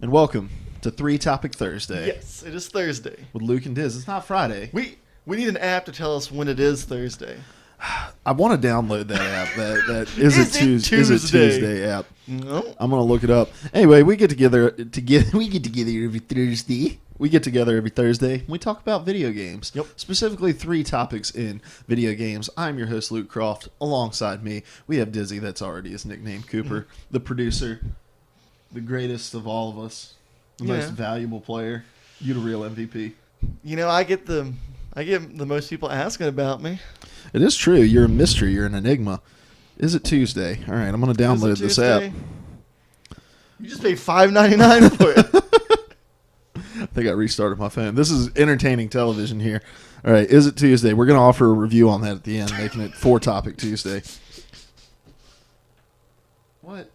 and welcome to Three Topic Thursday. Yes, it is Thursday. With Luke and Diz. It's not Friday. We need an app to tell us when it is Thursday. I want to download that app. That is it Tuesday app. No. I'm gonna look it up. Anyway, we get together every Thursday. We get together every Thursday. And we talk about video games. Yep. Specifically, three topics in video games. I'm your host, Luke Croft. Alongside me, we have Dizzy. That's already his nickname, Cooper, the producer, the greatest of all of us, the most valuable player. You the real MVP. You know, I get the most people asking about me. It is true. You're a mystery. You're an enigma. Is it Tuesday? All right, I'm going to download this app. You just paid $5.99 for it. I think I restarted my phone. This is entertaining television here. All right, is it Tuesday? We're going to offer a review on that at the end, making it Topic Tuesday. What?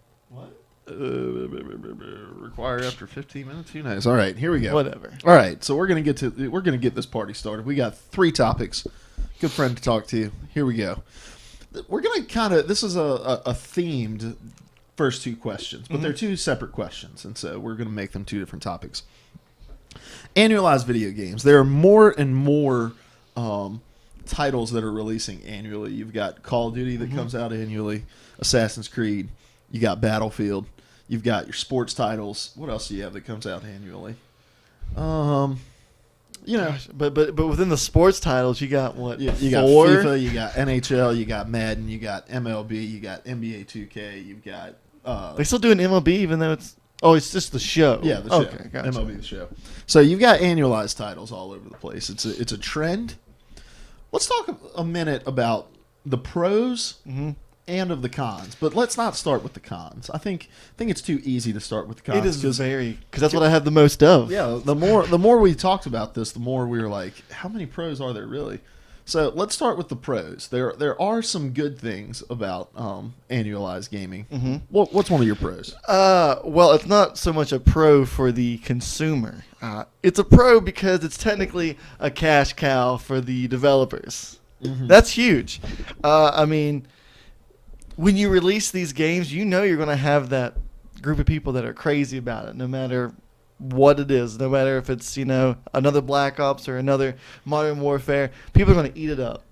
Require after 15 minutes? Who knows? All right, here we go. Whatever. All right, so we're going to get this party started. We got three topics. Good friend to talk to. Here we go. We're going to this is a themed first two questions, but they're two separate questions, and so we're going to make them two different topics. Annualized video games. There are more and more titles that are releasing annually. You've got Call of Duty that comes out annually, Assassin's Creed, you got Battlefield, you've got your sports titles. What else do you have that comes out annually? Gosh, but within the sports titles, you got what? You got FIFA, you got NHL, you got Madden, you got MLB, you got NBA 2K, you've got. They still doing MLB even though it's just the show. Yeah, the show. Okay, gotcha. MLB the show. So you've got annualized titles all over the place. It's a trend. Let's talk a minute about the pros and of the cons, but let's not start with the cons. I think it's too easy to start with the cons. It is because that's what I have the most of. Yeah, the more we talked about this, the more we were like, how many pros are there really? So let's start with the pros. There are some good things about annualized gaming. What's one of your pros? Well, it's not so much a pro for the consumer. It's a pro because it's technically a cash cow for the developers. That's huge. I mean, when you release these games, you know you're going to have that group of people that are crazy about it, no matter what it is, no matter if it's, another Black Ops or another Modern Warfare. People are going to eat it up.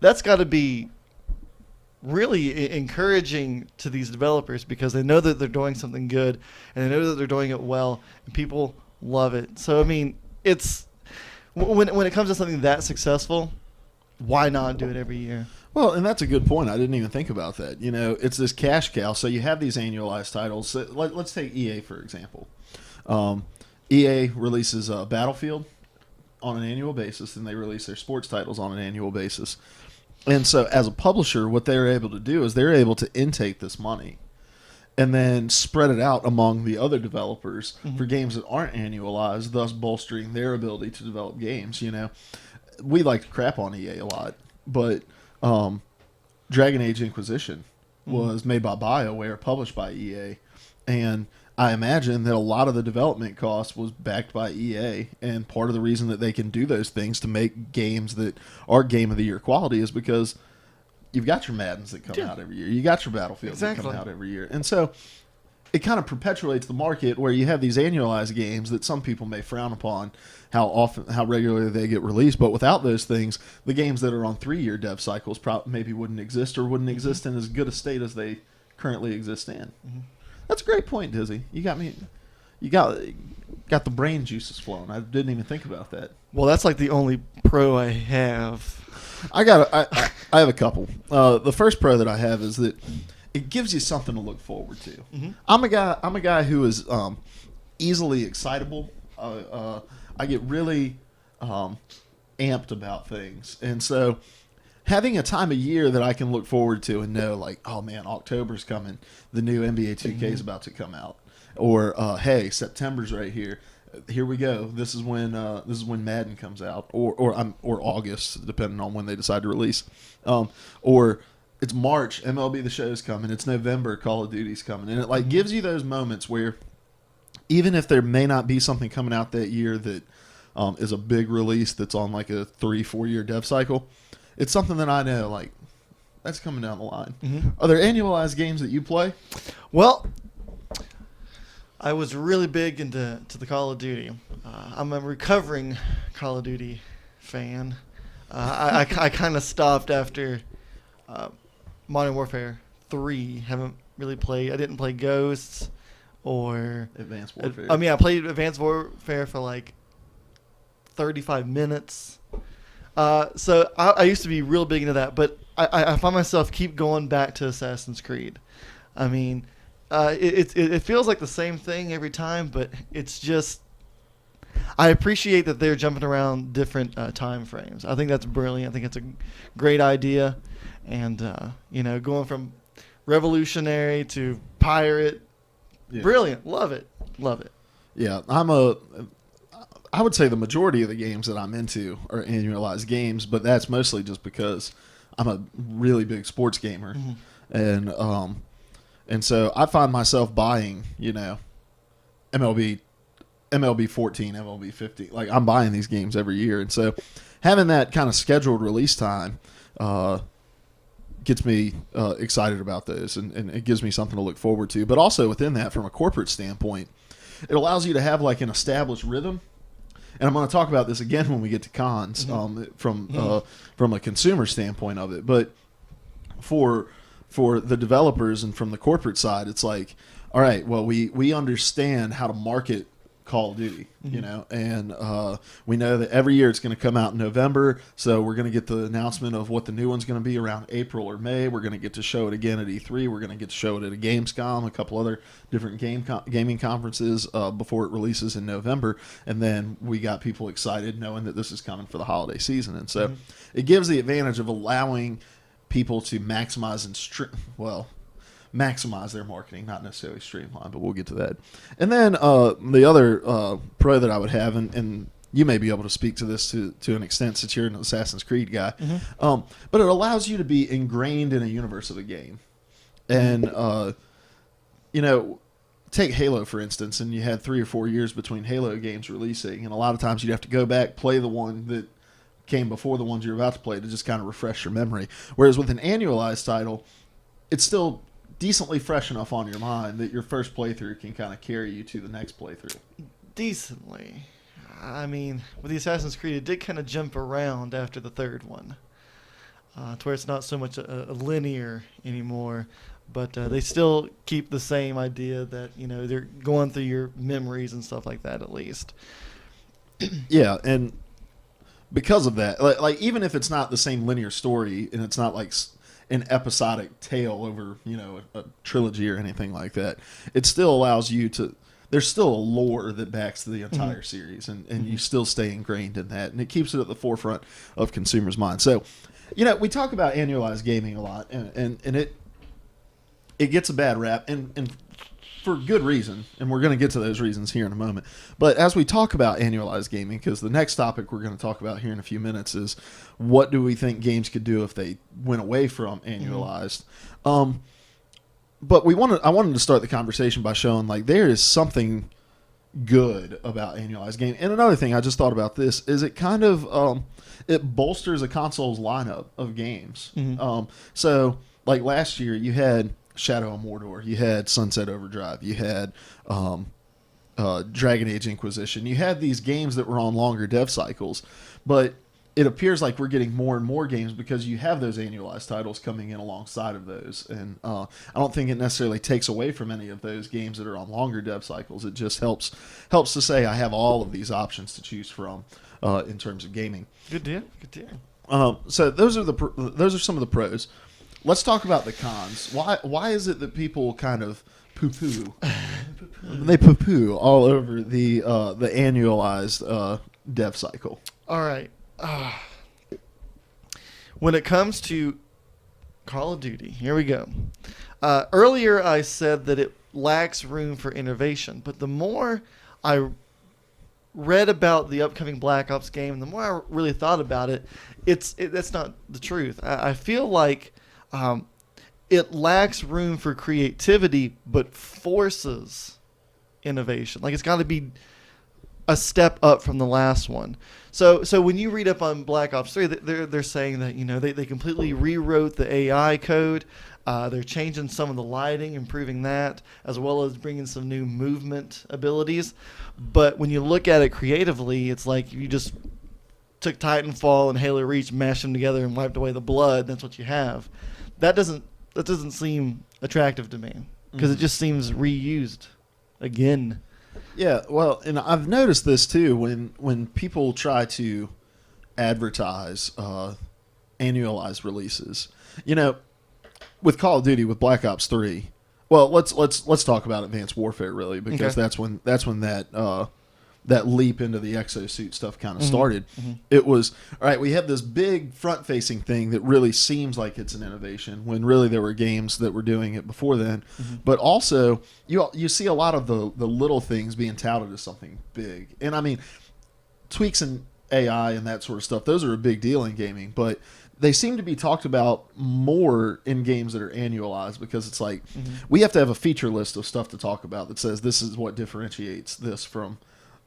That's got to be really encouraging to these developers because they know that they're doing something good and they know that they're doing it well and people love it. So, I mean, it's when it comes to something that successful, why not do it every year? Well, and that's a good point. I didn't even think about that. It's this cash cow. So you have these annualized titles. Let's take EA, for example. EA releases Battlefield on an annual basis, and they release their sports titles on an annual basis. And so as a publisher, what they're able to do is they're able to intake this money and then spread it out among the other developers for games that aren't annualized, thus bolstering their ability to develop games. We like to crap on EA a lot, but Dragon Age Inquisition was made by BioWare, published by EA, and I imagine that a lot of the development cost was backed by EA, and part of the reason that they can do those things to make games that are Game of the Year quality is because you've got your Maddens that come out every year. You got your Battlefields that come out every year. And so it kind of perpetuates the market where you have these annualized games that some people may frown upon how regularly they get released. But without those things, the games that are on 3-year dev cycles maybe wouldn't exist or wouldn't exist in as good a state as they currently exist in. That's a great point, Dizzy. You got me. You got the brain juices flowing. I didn't even think about that. Well, that's like the only pro I have. I have a couple. The first pro that I have is that it gives you something to look forward to. I'm a guy who is easily excitable. I get really amped about things, and so having a time of year that I can look forward to and know, like, oh man, October's coming, the new NBA 2K is about to come out, or hey, September's right here. Here we go. This is when Madden comes out, or August, depending on when they decide to release, or it's March, MLB the Show's coming. It's November, Call of Duty's coming, and it gives you those moments where even if there may not be something coming out that year that is a big release that's on like a 3-4 year dev cycle. It's something that I know, that's coming down the line. Are there annualized games that you play? Well, I was really big into the Call of Duty. I'm a recovering Call of Duty fan. I kind of stopped after Modern Warfare 3. Haven't really played. I didn't play Ghosts or Advanced Warfare. I mean, I played Advanced Warfare for like 35 minutes. So I used to be real big into that, but I find myself keep going back to Assassin's Creed. I mean, it feels like the same thing every time, but it's just I appreciate that they're jumping around different time frames. I think that's brilliant. I think it's a great idea, and going from revolutionary to pirate, brilliant. Love it. Yeah, I would say the majority of the games that I'm into are annualized games, but that's mostly just because I'm a really big sports gamer, and so I find myself buying, MLB 14, MLB 15. Like, I'm buying these games every year, and so having that kind of scheduled release time gets me excited about those, and it gives me something to look forward to. But also within that, from a corporate standpoint, it allows you to have like an established rhythm. And I'm going to talk about this again when we get to cons from a consumer standpoint of it. But for the developers and from the corporate side, it's like, all right, well, we understand how to market Call of Duty, and we know that every year it's going to come out in November, so we're going to get the announcement of what the new one's going to be around April or May. We're going to get to show it again at E3. We're going to get to show it at a Gamescom, a couple other different gaming conferences before it releases in November, and then we got people excited knowing that this is coming for the holiday season, and so it gives the advantage of allowing people to maximize their marketing, not necessarily streamline, but we'll get to that. And then the other pro that I would have, and you may be able to speak to this to an extent since you're an Assassin's Creed guy, but it allows you to be ingrained in a universe of a game. And, take Halo, for instance, and you had 3 or 4 years between Halo games releasing, and a lot of times you'd have to go back, play the one that came before the ones you're about to play to just kind of refresh your memory. Whereas with an annualized title, it's still decently fresh enough on your mind that your first playthrough can kind of carry you to the next playthrough. Decently. I mean, with the Assassin's Creed, it did kind of jump around after the third one, to where it's not so much a linear anymore, but they still keep the same idea that, they're going through your memories and stuff like that at least. Yeah, and because of that, like even if it's not the same linear story and it's not like an episodic tale over, a trilogy or anything like that, it still allows you to, there's still a lore that backs the entire series, and you still stay ingrained in that, and it keeps it at the forefront of consumers' minds. So, we talk about annualized gaming a lot, and it gets a bad rap, and for good reason, and we're going to get to those reasons here in a moment. But as we talk about annualized gaming, because the next topic we're going to talk about here in a few minutes is what do we think games could do if they went away from annualized. But I wanted to start the conversation by showing like there is something good about annualized gaming. And another thing I just thought about this is it kind of it bolsters a console's lineup of games. So like last year you had Shadow of Mordor, you had Sunset Overdrive, you had Dragon Age Inquisition. You had these games that were on longer dev cycles, but it appears like we're getting more and more games because you have those annualized titles coming in alongside of those. And I don't think it necessarily takes away from any of those games that are on longer dev cycles. It just helps to say I have all of these options to choose from in terms of gaming. Good deal. So those are some of the pros. Let's talk about the cons. Why is it that people kind of poo-poo? They poo-poo all over the annualized dev cycle. All right. When it comes to Call of Duty, here we go. Earlier I said that it lacks room for innovation, but the more I read about the upcoming Black Ops game, the more I really thought about it, that's not the truth. I feel like it lacks room for creativity, but forces innovation. Like it's got to be a step up from the last one. So when you read up on Black Ops 3, they're saying that they completely rewrote the AI code. They're changing some of the lighting, improving that, as well as bringing some new movement abilities. But when you look at it creatively, it's like you just took Titanfall and Halo Reach, mashed them together, and wiped away the blood. That's what you have. That doesn't seem attractive to me because it just seems reused again. Yeah, well, and I've noticed this too when people try to advertise annualized releases. With Call of Duty, with Black Ops 3. Well, let's talk about Advanced Warfare really, because that's when that leap into the exosuit stuff kind of started. It was, all right, we have this big front-facing thing that really seems like it's an innovation when really there were games that were doing it before then. But also, you see a lot of the little things being touted as something big. And I mean, tweaks in AI and that sort of stuff, those are a big deal in gaming, but they seem to be talked about more in games that are annualized because it's like we have to have a feature list of stuff to talk about that says this is what differentiates this from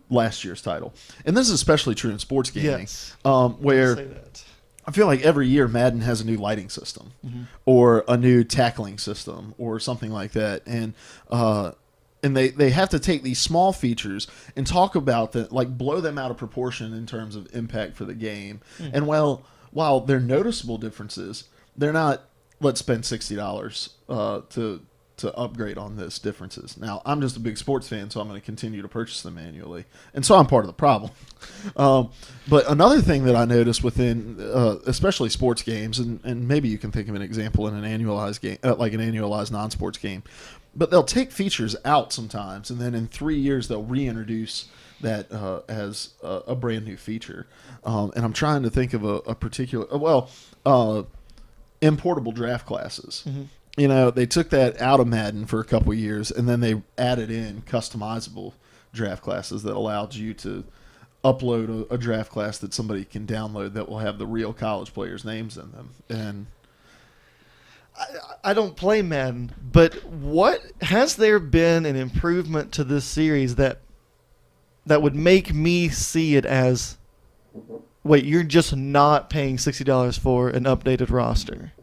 last year's title. And this is especially true in sports gaming, where I feel like every year Madden has a new lighting system or a new tackling system or something like that. And they have to take these small features and talk about them, like blow them out of proportion in terms of impact for the game. And while they're noticeable differences, they're not, let's spend $60 to upgrade on this differences. Now, I'm just a big sports fan, so I'm going to continue to purchase them annually. And so I'm part of the problem. But another thing that I noticed within, especially sports games, and maybe you can think of an example in an annualized game, like an annualized non-sports game, but they'll take features out sometimes, and then in 3 years they'll reintroduce that as a brand new feature. And I'm trying to think of a particular, importable draft classes. They took that out of Madden for a couple of years, and then they added in customizable draft classes that allowed you to upload a draft class that somebody can download that will have the real college players' names in them. And I don't play Madden, but what has there been an improvement to this series that would make me see it as, wait, you're just not paying $60 for an updated roster?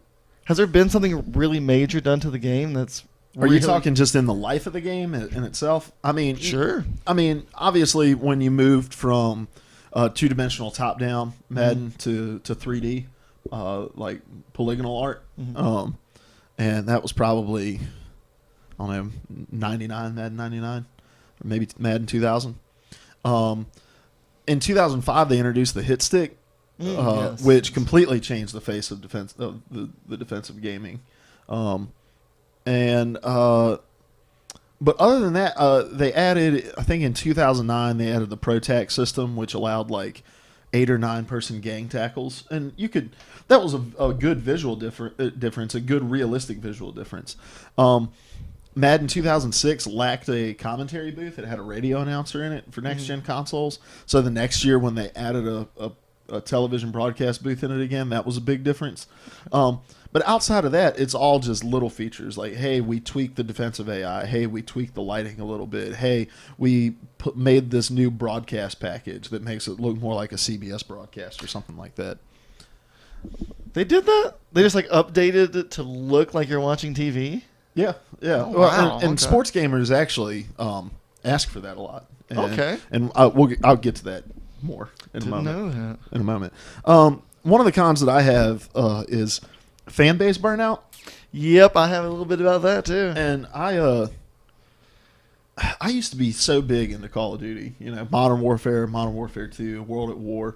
Has there been something really major done to the game that's... Are you talking just in the life of the game in itself? I mean... Sure. I mean, obviously, when you moved from two-dimensional top-down Madden to 3D, like polygonal art, and that was probably, I don't know, 99, Madden 99, or maybe Madden 2000. In 2005, they introduced the hit stick, which completely changed the face of defense of the defensive gaming. But other than that, they added, I think in 2009, they added the ProTac system, which allowed like 8 or 9 person gang tackles, and that was a good visual difference, a good realistic visual difference. Madden 2006 lacked a commentary booth. It had a radio announcer in it for next-gen consoles. So the next year when they added a television broadcast booth in it again, that was a big difference. But outside of that, it's all just little features like, hey, we tweaked the defensive AI. Hey, we tweaked the lighting a little bit. Hey, we made this new broadcast package that makes it look more like a CBS broadcast or something like that. They did that? They just like updated it to look like you're watching TV? Yeah. Oh, wow. And sports gamers actually ask for that a lot. And I'll get to that more in a moment. Didn't know that. In a moment. One of the cons that I have is fan base burnout. Yep, I have a little bit about that too. And I used to be so big into Call of Duty. Modern Warfare 2, World at War.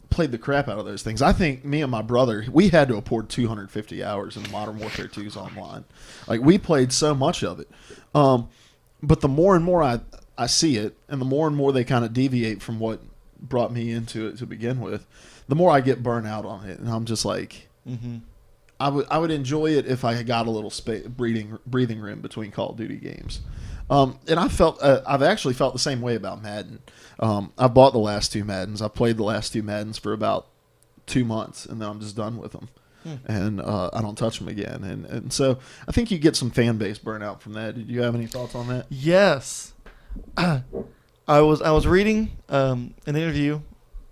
Played the crap out of those things. I think me and my brother, we had to have poured 250 hours in Modern Warfare 2's online. Like, we played so much of it. But the more and more I see it, and the more they kind of deviate from what brought me into it to begin with, the more I get burnt out on it. And I'm just like, I would enjoy it if I got a little breathing room between Call of Duty games. And I've actually felt the same way about Madden. I bought the last 2 Maddens. I played the last 2 Maddens for about 2 months, and then I'm just done with them. And I don't touch them again. And so I think you get some fan base burnout from that. Did you have any thoughts on that? Yes. I was reading an interview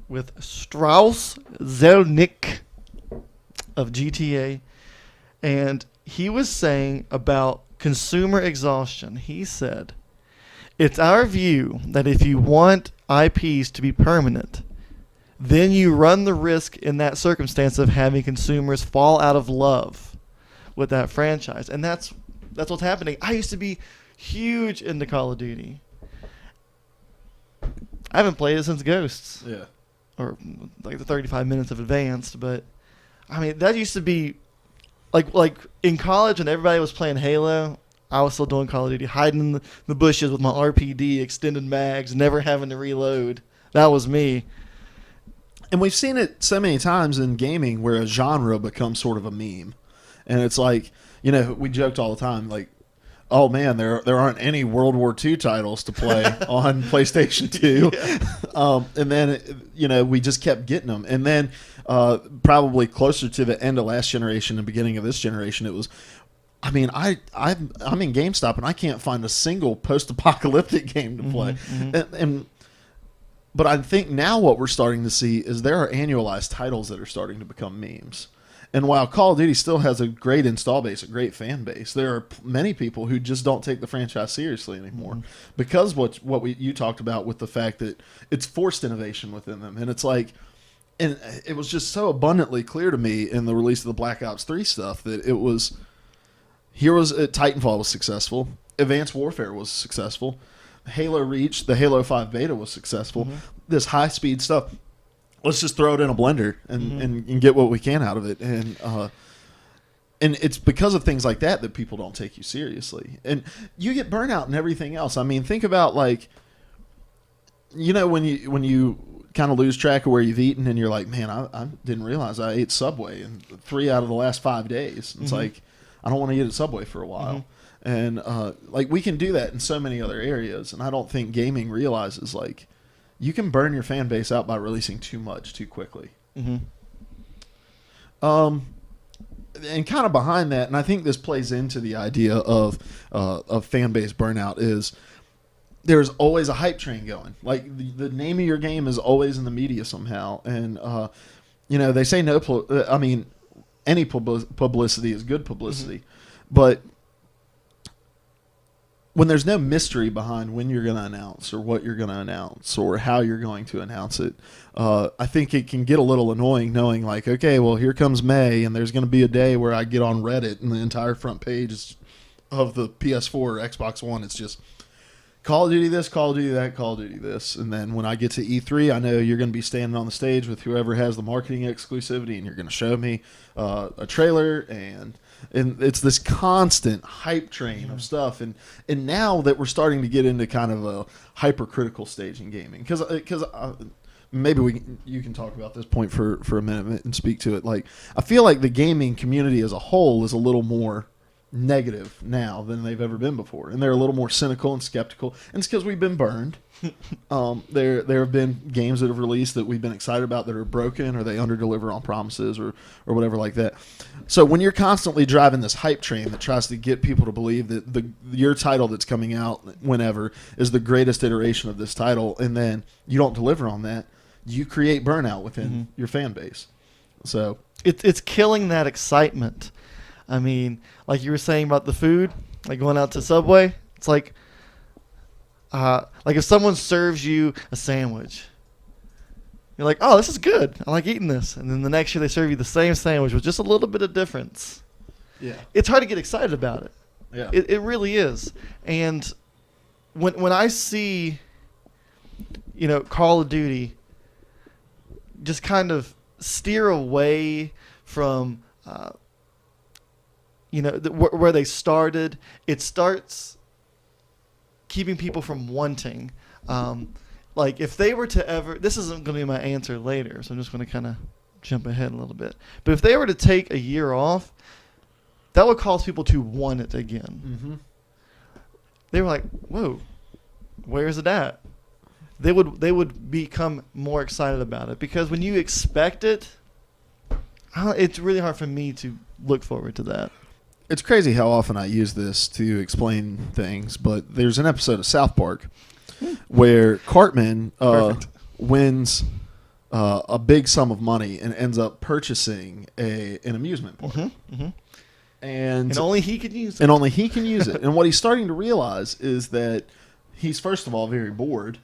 with Strauss Zelnick of GTA, and he was saying about consumer exhaustion. He said, "It's our view that if you want IPs to be permanent, then you run the risk in that circumstance of having consumers fall out of love with that franchise." And that's what's happening. I used to be huge into Call of Duty. I haven't played it since Ghosts. Yeah. Or like the 35 minutes of Advanced, but I mean that used to be like in college when everybody was playing Halo, I was still doing Call of Duty, hiding in the bushes with my RPD, extended mags, never having to reload. That was me. And we've seen it so many times in gaming where a genre becomes sort of a meme. And it's like, you know, we joked all the time, like, oh man, there aren't any World War II titles to play on PlayStation 2. Yeah. And then, you know, we just kept getting them. And then probably closer to the end of last generation and beginning of this generation, it was, I mean, I'm in GameStop and I can't find a single post-apocalyptic game to play. Mm-hmm. But I think now what we're starting to see is there are annualized titles that are starting to become memes. And while Call of Duty still has a great install base, a great fan base, there are many people who just don't take the franchise seriously anymore because you talked about with the fact that it's forced innovation within them. And it's like, and it was just so abundantly clear to me in the release of the Black Ops 3 stuff that it was, Titanfall was successful, Advanced Warfare was successful, Halo Reach, the Halo 5 beta was successful, this high-speed stuff. Let's just throw it in a blender and get what we can out of it. And it's because of things like that people don't take you seriously. And you get burnout and everything else. I mean, think about like, you know, when you kind of lose track of where you've eaten and you're like, man, I didn't realize I ate Subway in 3 out of the last 5 days. It's like, I don't want to eat at Subway for a while. And like we can do that in so many other areas. And I don't think gaming realizes like, you can burn your fan base out by releasing too much too quickly. And kind of behind that, and I think this plays into the idea of fan base burnout, is there's always a hype train going. Like the name of your game is always in the media somehow, and you know they say any publicity is good publicity, but when there's no mystery behind when you're going to announce or what you're going to announce or how you're going to announce it, I think it can get a little annoying knowing like, okay, well, here comes May and there's going to be a day where I get on Reddit and the entire front page of the PS4 or Xbox One, it's just Call of Duty this, Call of Duty that, Call of Duty this. And then when I get to E3, I know you're going to be standing on the stage with whoever has the marketing exclusivity and you're going to show me a trailer and it's this constant hype train of stuff. And now that we're starting to get into kind of a hypercritical stage in gaming, because maybe you can talk about this point for a minute and speak to it. Like, I feel like the gaming community as a whole is a little more negative now than they've ever been before, and they're a little more cynical and skeptical, and it's because we've been burned. There have been games that have released that we've been excited about that are broken or they underdeliver on promises or whatever like that. So when you're constantly driving this hype train that tries to get people to believe that your title that's coming out whenever is the greatest iteration of this title, and then you don't deliver on that, you create burnout within your fan base. So it's killing that excitement. I mean, like you were saying about the food, like going out to Subway, it's like if someone serves you a sandwich, you're like, oh, this is good. I like eating this. And then the next year they serve you the same sandwich with just a little bit of difference. Yeah. It's hard to get excited about it. Yeah. It really is. And when I see, you know, Call of Duty just kind of steer away from where they started, it starts keeping people from wanting. Like if they were to ever, this isn't going to be my answer later, so I'm just going to kind of jump ahead a little bit. But if they were to take a year off, that would cause people to want it again. They were like, whoa, where's it at? They would become more excited about it, because when you expect it, it's really hard for me to look forward to that. It's crazy how often I use this to explain things, but there's an episode of South Park where Cartman Perfect. wins a big sum of money and ends up purchasing an amusement park. And only he could use it. and only he can use it. And what he's starting to realize is that he's, first of all, very bored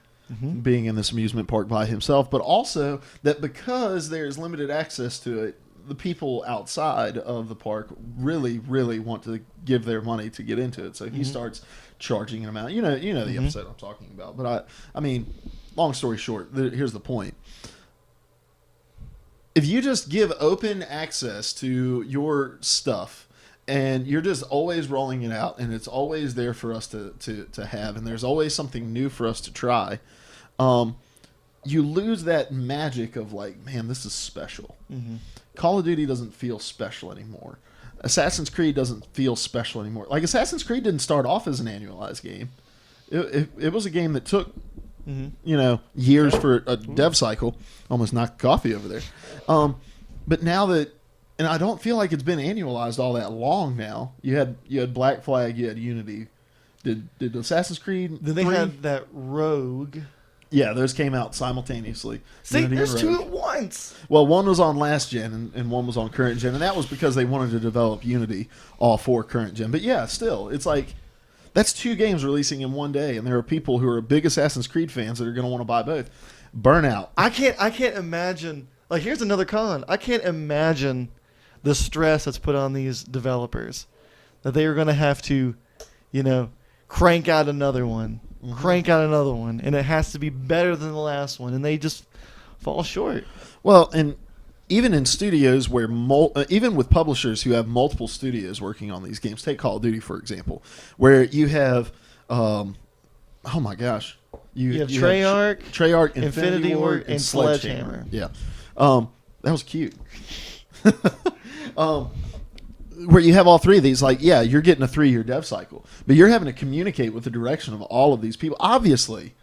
being in this amusement park by himself, but also that because there's limited access to it, the people outside of the park really, really want to give their money to get into it. So he starts charging an amount. You know the episode I'm talking about. But I mean, long story short, here's the point. If you just give open access to your stuff, and you're just always rolling it out, and it's always there for us to have, and there's always something new for us to try, you lose that magic of like, man, this is special. Call of Duty doesn't feel special anymore. Assassin's Creed doesn't feel special anymore. Like, Assassin's Creed didn't start off as an annualized game. It was a game that took years for a dev cycle. Almost knocked coffee over there. But now that, and I don't feel like it's been annualized all that long now. You had Black Flag, you had Unity. Did Assassin's Creed? Then they had that Rogue. Yeah, those came out simultaneously. See, Unity there's and two Rogue. at once. Well, one was on last gen and one was on current gen, and that was because they wanted to develop Unity all for current gen. But yeah, still, it's like that's 2 games releasing in one day, and there are people who are big Assassin's Creed fans that are going to want to buy both. Burnout. I can't imagine. Like, here's another con. I can't imagine the stress that's put on these developers that they are going to have to, crank out another one, and it has to be better than the last one, and they just fall short. Well, and even in studios where even with publishers who have multiple studios working on these games, take Call of Duty for example, where you have, oh my gosh, you have Treyarch, Infinity Ward, and Sledgehammer. Yeah, that was cute. Where you have all 3 of these, like, yeah, you're getting a 3-year dev cycle, but you're having to communicate with the direction of all of these people. Obviously,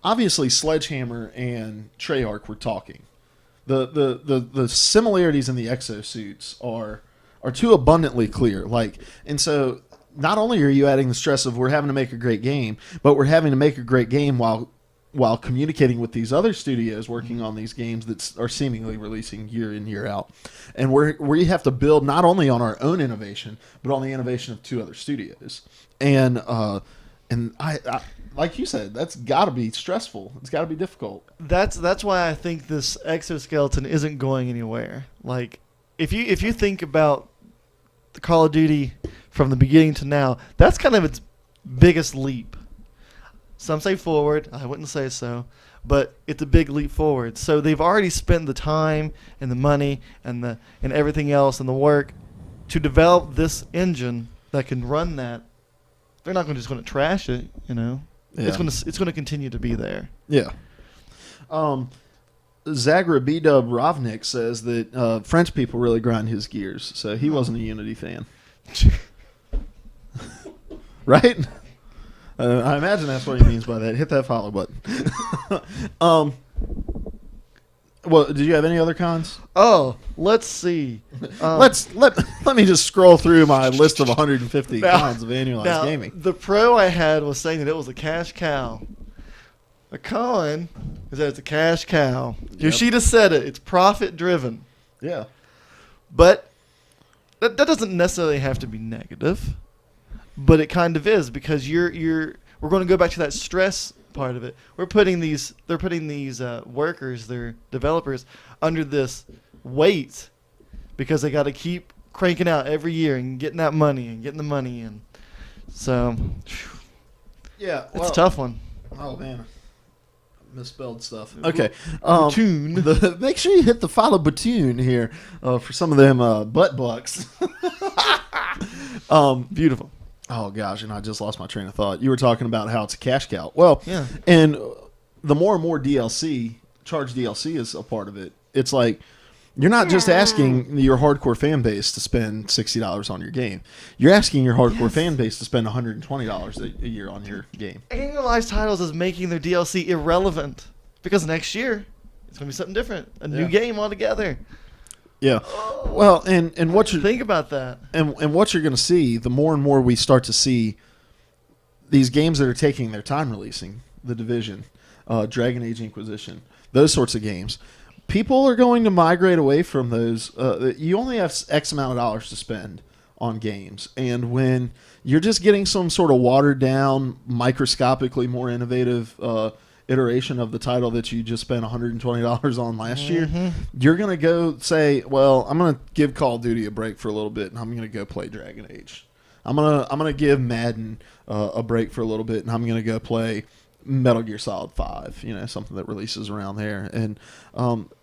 Sledgehammer and Treyarch were talking. The similarities in the exosuits are too abundantly clear. Like, and so not only are you adding the stress of we're having to make a great game, but we're having to make a great game while communicating with these other studios working on these games that are seemingly releasing year in, year out. And we have to build not only on our own innovation, but on the innovation of 2 other studios. And I like you said, that's got to be stressful. It's got to be difficult. That's why I think this exoskeleton isn't going anywhere. Like, if you think about the Call of Duty from the beginning to now, that's kind of its biggest leap. Some say forward. I wouldn't say so. But it's a big leap forward. So they've already spent the time and the money and everything else and the work to develop this engine that can run that. They're not just going to trash it, Yeah. It's going to continue to be there. Yeah. Zagra B-Dub Rovnik says that French people really grind his gears, so he wasn't a Unity fan. Right? I imagine that's what he means by that. Hit that follow button. Well, did you have any other cons? Oh, let's see. Let me just scroll through my list of 150 cons of annualized gaming. The pro I had was saying that it was a cash cow. A con is that it's a cash cow. Yep. Yoshida said it. It's profit driven. Yeah. But that doesn't necessarily have to be negative. But it kind of is, because we're going to go back to that stress part of it. They're putting these workers, their developers, under this weight because they got to keep cranking out every year and getting that money and getting the money in. So, yeah, it's a tough one. Oh man, misspelled stuff. Okay, Batoon. Make sure you hit the follow button here for some of them butt bucks. Beautiful. Oh gosh, and I just lost my train of thought. You were talking about how it's a cash cow. Well, yeah, and the more and more charged DLC is a part of it. It's like you're not just asking your hardcore fan base to spend $60 on your game. You're asking your hardcore fan base to spend $120 a year on your game. Annualized titles is making their DLC irrelevant because next year it's going to be something different, a new game altogether. Yeah. Well, and what you think about that, and what you're going to see, the more and more we start to see these games that are taking their time releasing, The Division, Dragon Age Inquisition, those sorts of games, people are going to migrate away from those. You only have X amount of dollars to spend on games, and when you're just getting some sort of watered down, microscopically more innovative iteration of the title that you just spent $120 on last year, you're going to go say, well, I'm going to give Call of Duty a break for a little bit, and I'm going to go play Dragon Age. I'm gonna give Madden a break for a little bit, and I'm gonna go play Metal Gear Solid 5, something that releases around there. And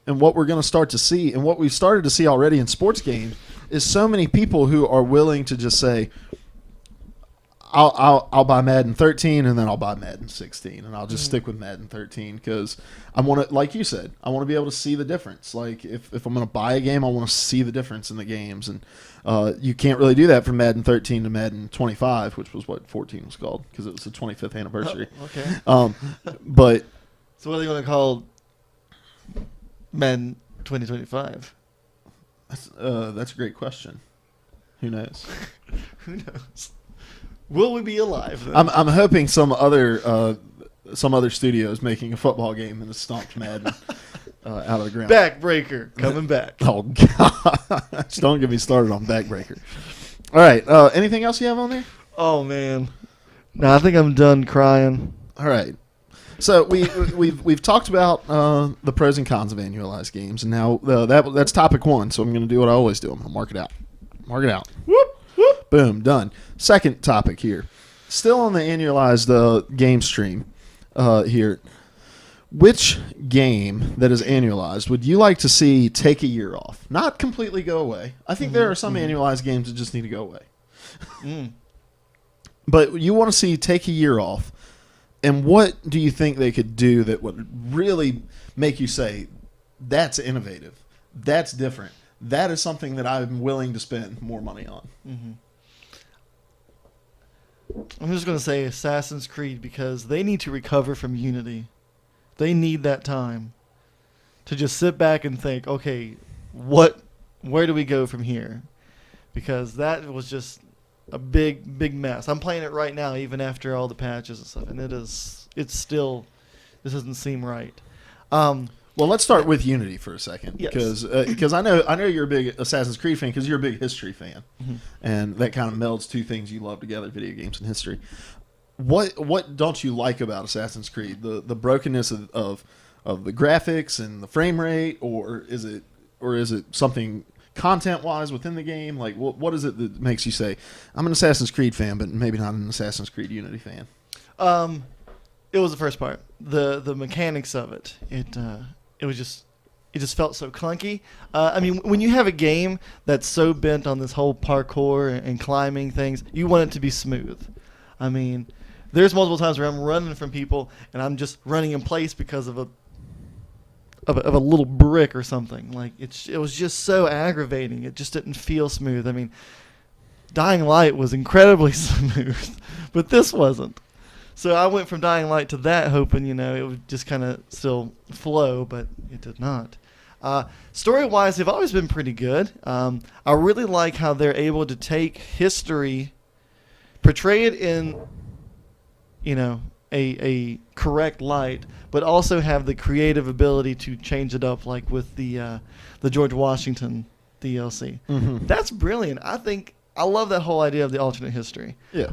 what we're gonna start to see, and what we've started to see already in sports games, is so many people who are willing to just say, I'll buy Madden 13 and then I'll buy Madden 16 and I'll just stick with Madden 13 because I want to, like you said, I want to be able to see the difference. Like if I'm going to buy a game, I want to see the difference in the games, and you can't really do that from Madden 13 to Madden 25, which was what 14 was called because it was the 25th anniversary. Oh, okay. But so what are they going to call Madden 2025? That's a great question. Who knows? Who knows? Will we be alive then? I'm hoping some other studio is making a football game and has stomped Madden out of the ground. Backbreaker coming back. Oh God! Don't get me started on Backbreaker. All right. Anything else you have on there? Oh man. No, I think I'm done crying. All right. So we've talked about the pros and cons of annualized games, and now that's topic one. So I'm going to do what I always do. I'm going to mark it out. Mark it out. Whoop whoop. Boom. Done. Second topic here. Still on the annualized game stream here. Which game that is annualized would you like to see take a year off? Not completely go away. I think there are some annualized games that just need to go away. But you want to see take a year off. And what do you think they could do that would really make you say, that's innovative, that's different, that is something that I'm willing to spend more money on? I'm just going to say Assassin's Creed because they need to recover from Unity. They need that time to just sit back and think, okay, where do we go from here? Because that was just a big mess. I'm playing it right now, even after all the patches and stuff, and this doesn't seem right. Well, let's start with Unity for a second, Yes. because I know you're a big Assassin's Creed fan because you're a big history fan, and that kind of melds two things you love together: video games and history. What don't you like about Assassin's Creed? The brokenness of the graphics and the frame rate, or is it something content-wise within the game? Like, what is it that makes you say, I'm an Assassin's Creed fan, but maybe not an Assassin's Creed Unity fan? It was the first part. The mechanics of it. It just felt so clunky. I mean, when you have a game that's so bent on this whole parkour and climbing things, you want it to be smooth. I mean, there's multiple times where I'm running from people and I'm just running in place because of a little brick or something. Like it was just so aggravating. It just didn't feel smooth. I mean, Dying Light was incredibly smooth, but this wasn't. So I went from Dying Light to that, hoping it would just kind of still flow, but it did not. Story-wise, they've always been pretty good. I really like how they're able to take history, portray it in, a correct light, but also have the creative ability to change it up, like with the George Washington DLC. That's brilliant. I love that whole idea of the alternate history. Yeah.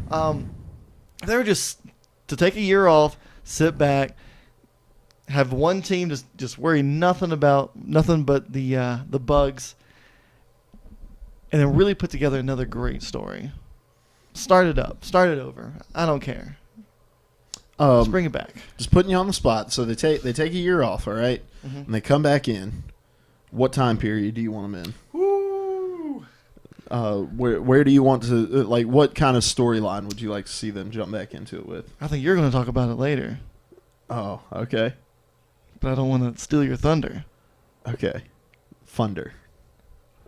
They're just to take a year off, sit back, have one team just worry nothing but the bugs, and then really put together another great story. Start it up. Start it over. I don't care. Just bring it back. Just putting you on the spot. So they take a year off, all right? And they come back in. What time period do you want them in? Woo! Where do you want to, like, what kind of storyline would you like to see them jump back into it with? I think you're going to talk about it later. Oh, okay. But I don't want to steal your thunder. Okay. Thunder.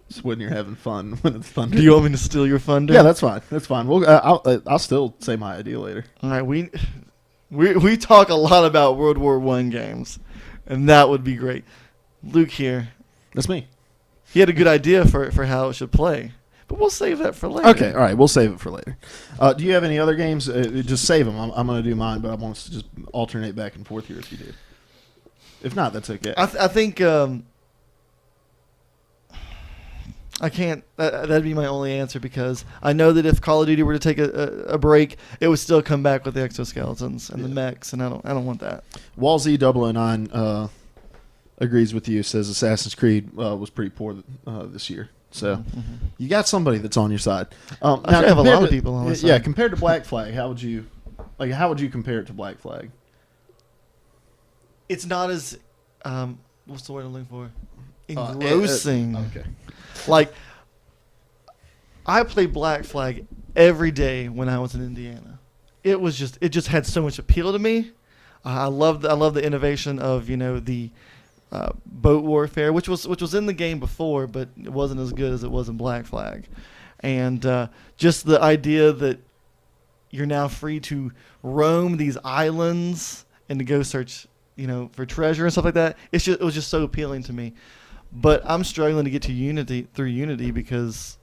It's when you're having fun when it's thunder. Do you want me to steal your thunder? Yeah, that's fine. That's fine. I'll still say my idea later. All right, we talk a lot about World War I games, and that would be great. Luke here. That's me. He had a good idea for how it should play. But we'll save that for later. Okay, all right, we'll save it for later. Do you have any other games? Just save them. I'm going to do mine, but I want us to just alternate back and forth here if you do. If not, that's okay. I think I can't. That'd be my only answer because I know that if Call of Duty were to take a break, it would still come back with the exoskeletons and the mechs, and I don't want that. WallZ009 agrees with you. Says Assassin's Creed was pretty poor this year. So you got somebody that's on your side. I have a lot of people on my side. Yeah, compared to Black Flag, how would you compare it to Black Flag? It's not as what's the word I'm looking for? Engrossing. Okay. Like I played Black Flag every day when I was in Indiana. It just had so much appeal to me. I love the innovation of the boat warfare, which was in the game before, but it wasn't as good as it was in Black Flag, and just the idea that you're now free to roam these islands and to go search, for treasure and stuff like that. It was just so appealing to me. But I'm struggling to get to Unity because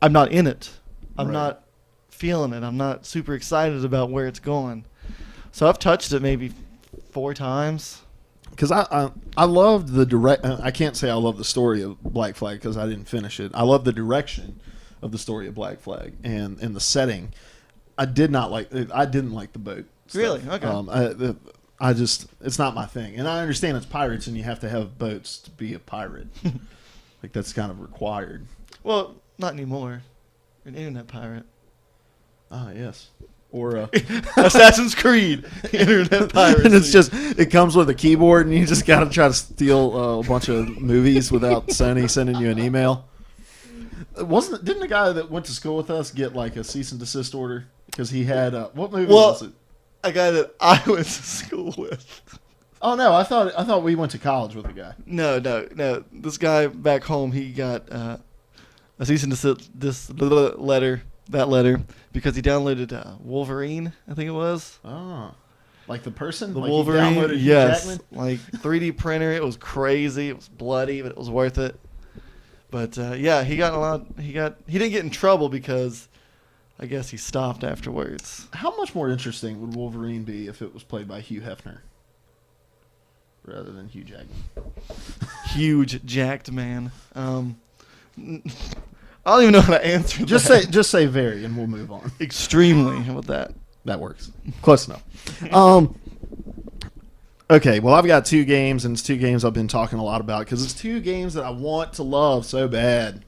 I'm not in it. I'm not feeling it. I'm not super excited about where it's going. So I've touched it maybe 4 times. Because I loved the direct. I can't say I love the story of Black Flag because I didn't finish it. I love the direction of the story of Black Flag and the setting. I didn't like the boat stuff. Really? Okay. It's not my thing. And I understand it's pirates and you have to have boats to be a pirate. Like that's kind of required. Well, not anymore. You're an internet pirate. Ah, yes. Or Assassin's Creed, internet piracy. And it comes with a keyboard and you just got to try to steal a bunch of movies without Sony sending you an email. Didn't the guy that went to school with us get like a cease and desist order because he had what movie was it? A guy that I went to school with. Oh no, I thought we went to college with a guy. No. This guy back home, he got a cease and desist letter because he downloaded Wolverine, I think it was. Oh, like the person, the like Wolverine. He downloaded Yes, Hugh Jackman? like 3D printer. It was crazy. It was bloody, but it was worth it. But yeah, he didn't get in trouble because I guess he stopped afterwards. How much more interesting would Wolverine be if it was played by Hugh Hefner rather than Hugh Jackman? Huge jacked man. I don't even know how to answer that. Just say very, and we'll move on. Extremely. How about that? That works. Close enough. Okay, well, I've got 2 games, and it's 2 games I've been talking a lot about because it's 2 games that I want to love so bad.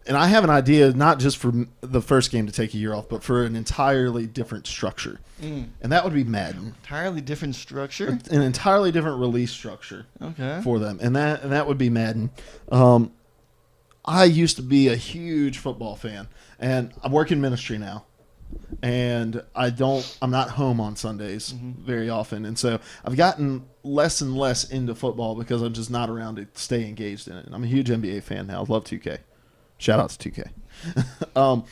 And I have an idea, not just for the first game to take a year off, but for an entirely different structure. And that would be Madden. Entirely different structure? An entirely different release structure for them. And that would be Madden. I used to be a huge football fan, and I work in ministry now. And I'm not home on Sundays very often. And so I've gotten less and less into football because I'm just not around to stay engaged in it. And I'm a huge NBA fan now. I love 2K. Shout out to 2K.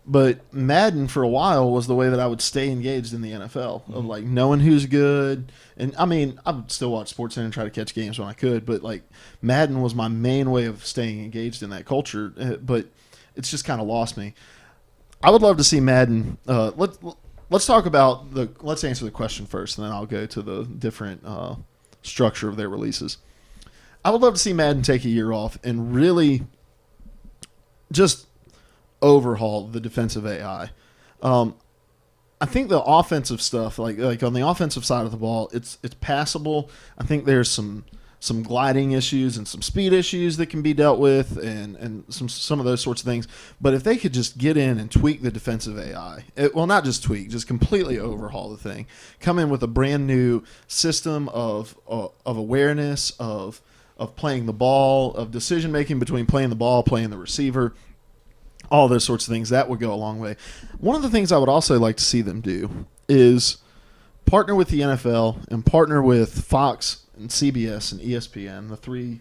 But Madden for a while was the way that I would stay engaged in the NFL of like knowing who's good. And I mean, I would still watch SportsCenter and try to catch games when I could, but like Madden was my main way of staying engaged in that culture. But it's just kind of lost me. I would love to see Madden. Let's talk about let's answer the question first, and then I'll go to the different structure of their releases. I would love to see Madden take a year off and really just overhaul the defensive AI. I think the offensive stuff, like on the offensive side of the ball, it's passable. I think there's some gliding issues and some speed issues that can be dealt with, and some of those sorts of things. But if they could just get in and tweak the defensive AI, not just tweak, just completely overhaul the thing, come in with a brand new system of awareness, of playing the ball, of decision making between playing the ball, playing the receiver, all those sorts of things, that would go a long way. One of the things I would also like to see them do is partner with the NFL and partner with Fox and CBS and ESPN, the 3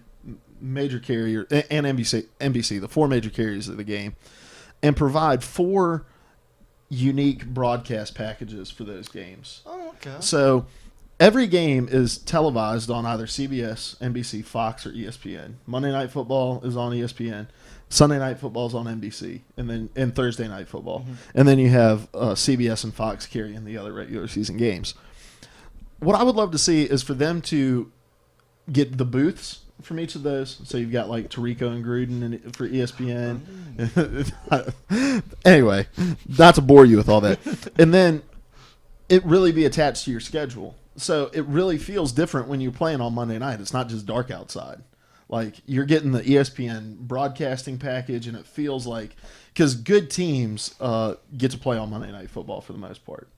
major carriers, and NBC, the 4 major carriers of the game, and provide 4 unique broadcast packages for those games. Oh, okay. So every game is televised on either CBS, NBC, Fox, or ESPN. Monday Night Football is on ESPN. Sunday Night Football is on NBC, and Thursday Night Football. And then you have CBS and Fox carrying the other regular season games. What I would love to see is for them to get the booths from each of those. So you've got like Tirico and Gruden for ESPN. Anyway, not to bore you with all that. And then it really be attached to your schedule. So it really feels different when you're playing on Monday night. It's not just dark outside. Like you're getting the ESPN broadcasting package, and it feels like because good teams get to play on Monday Night Football for the most part.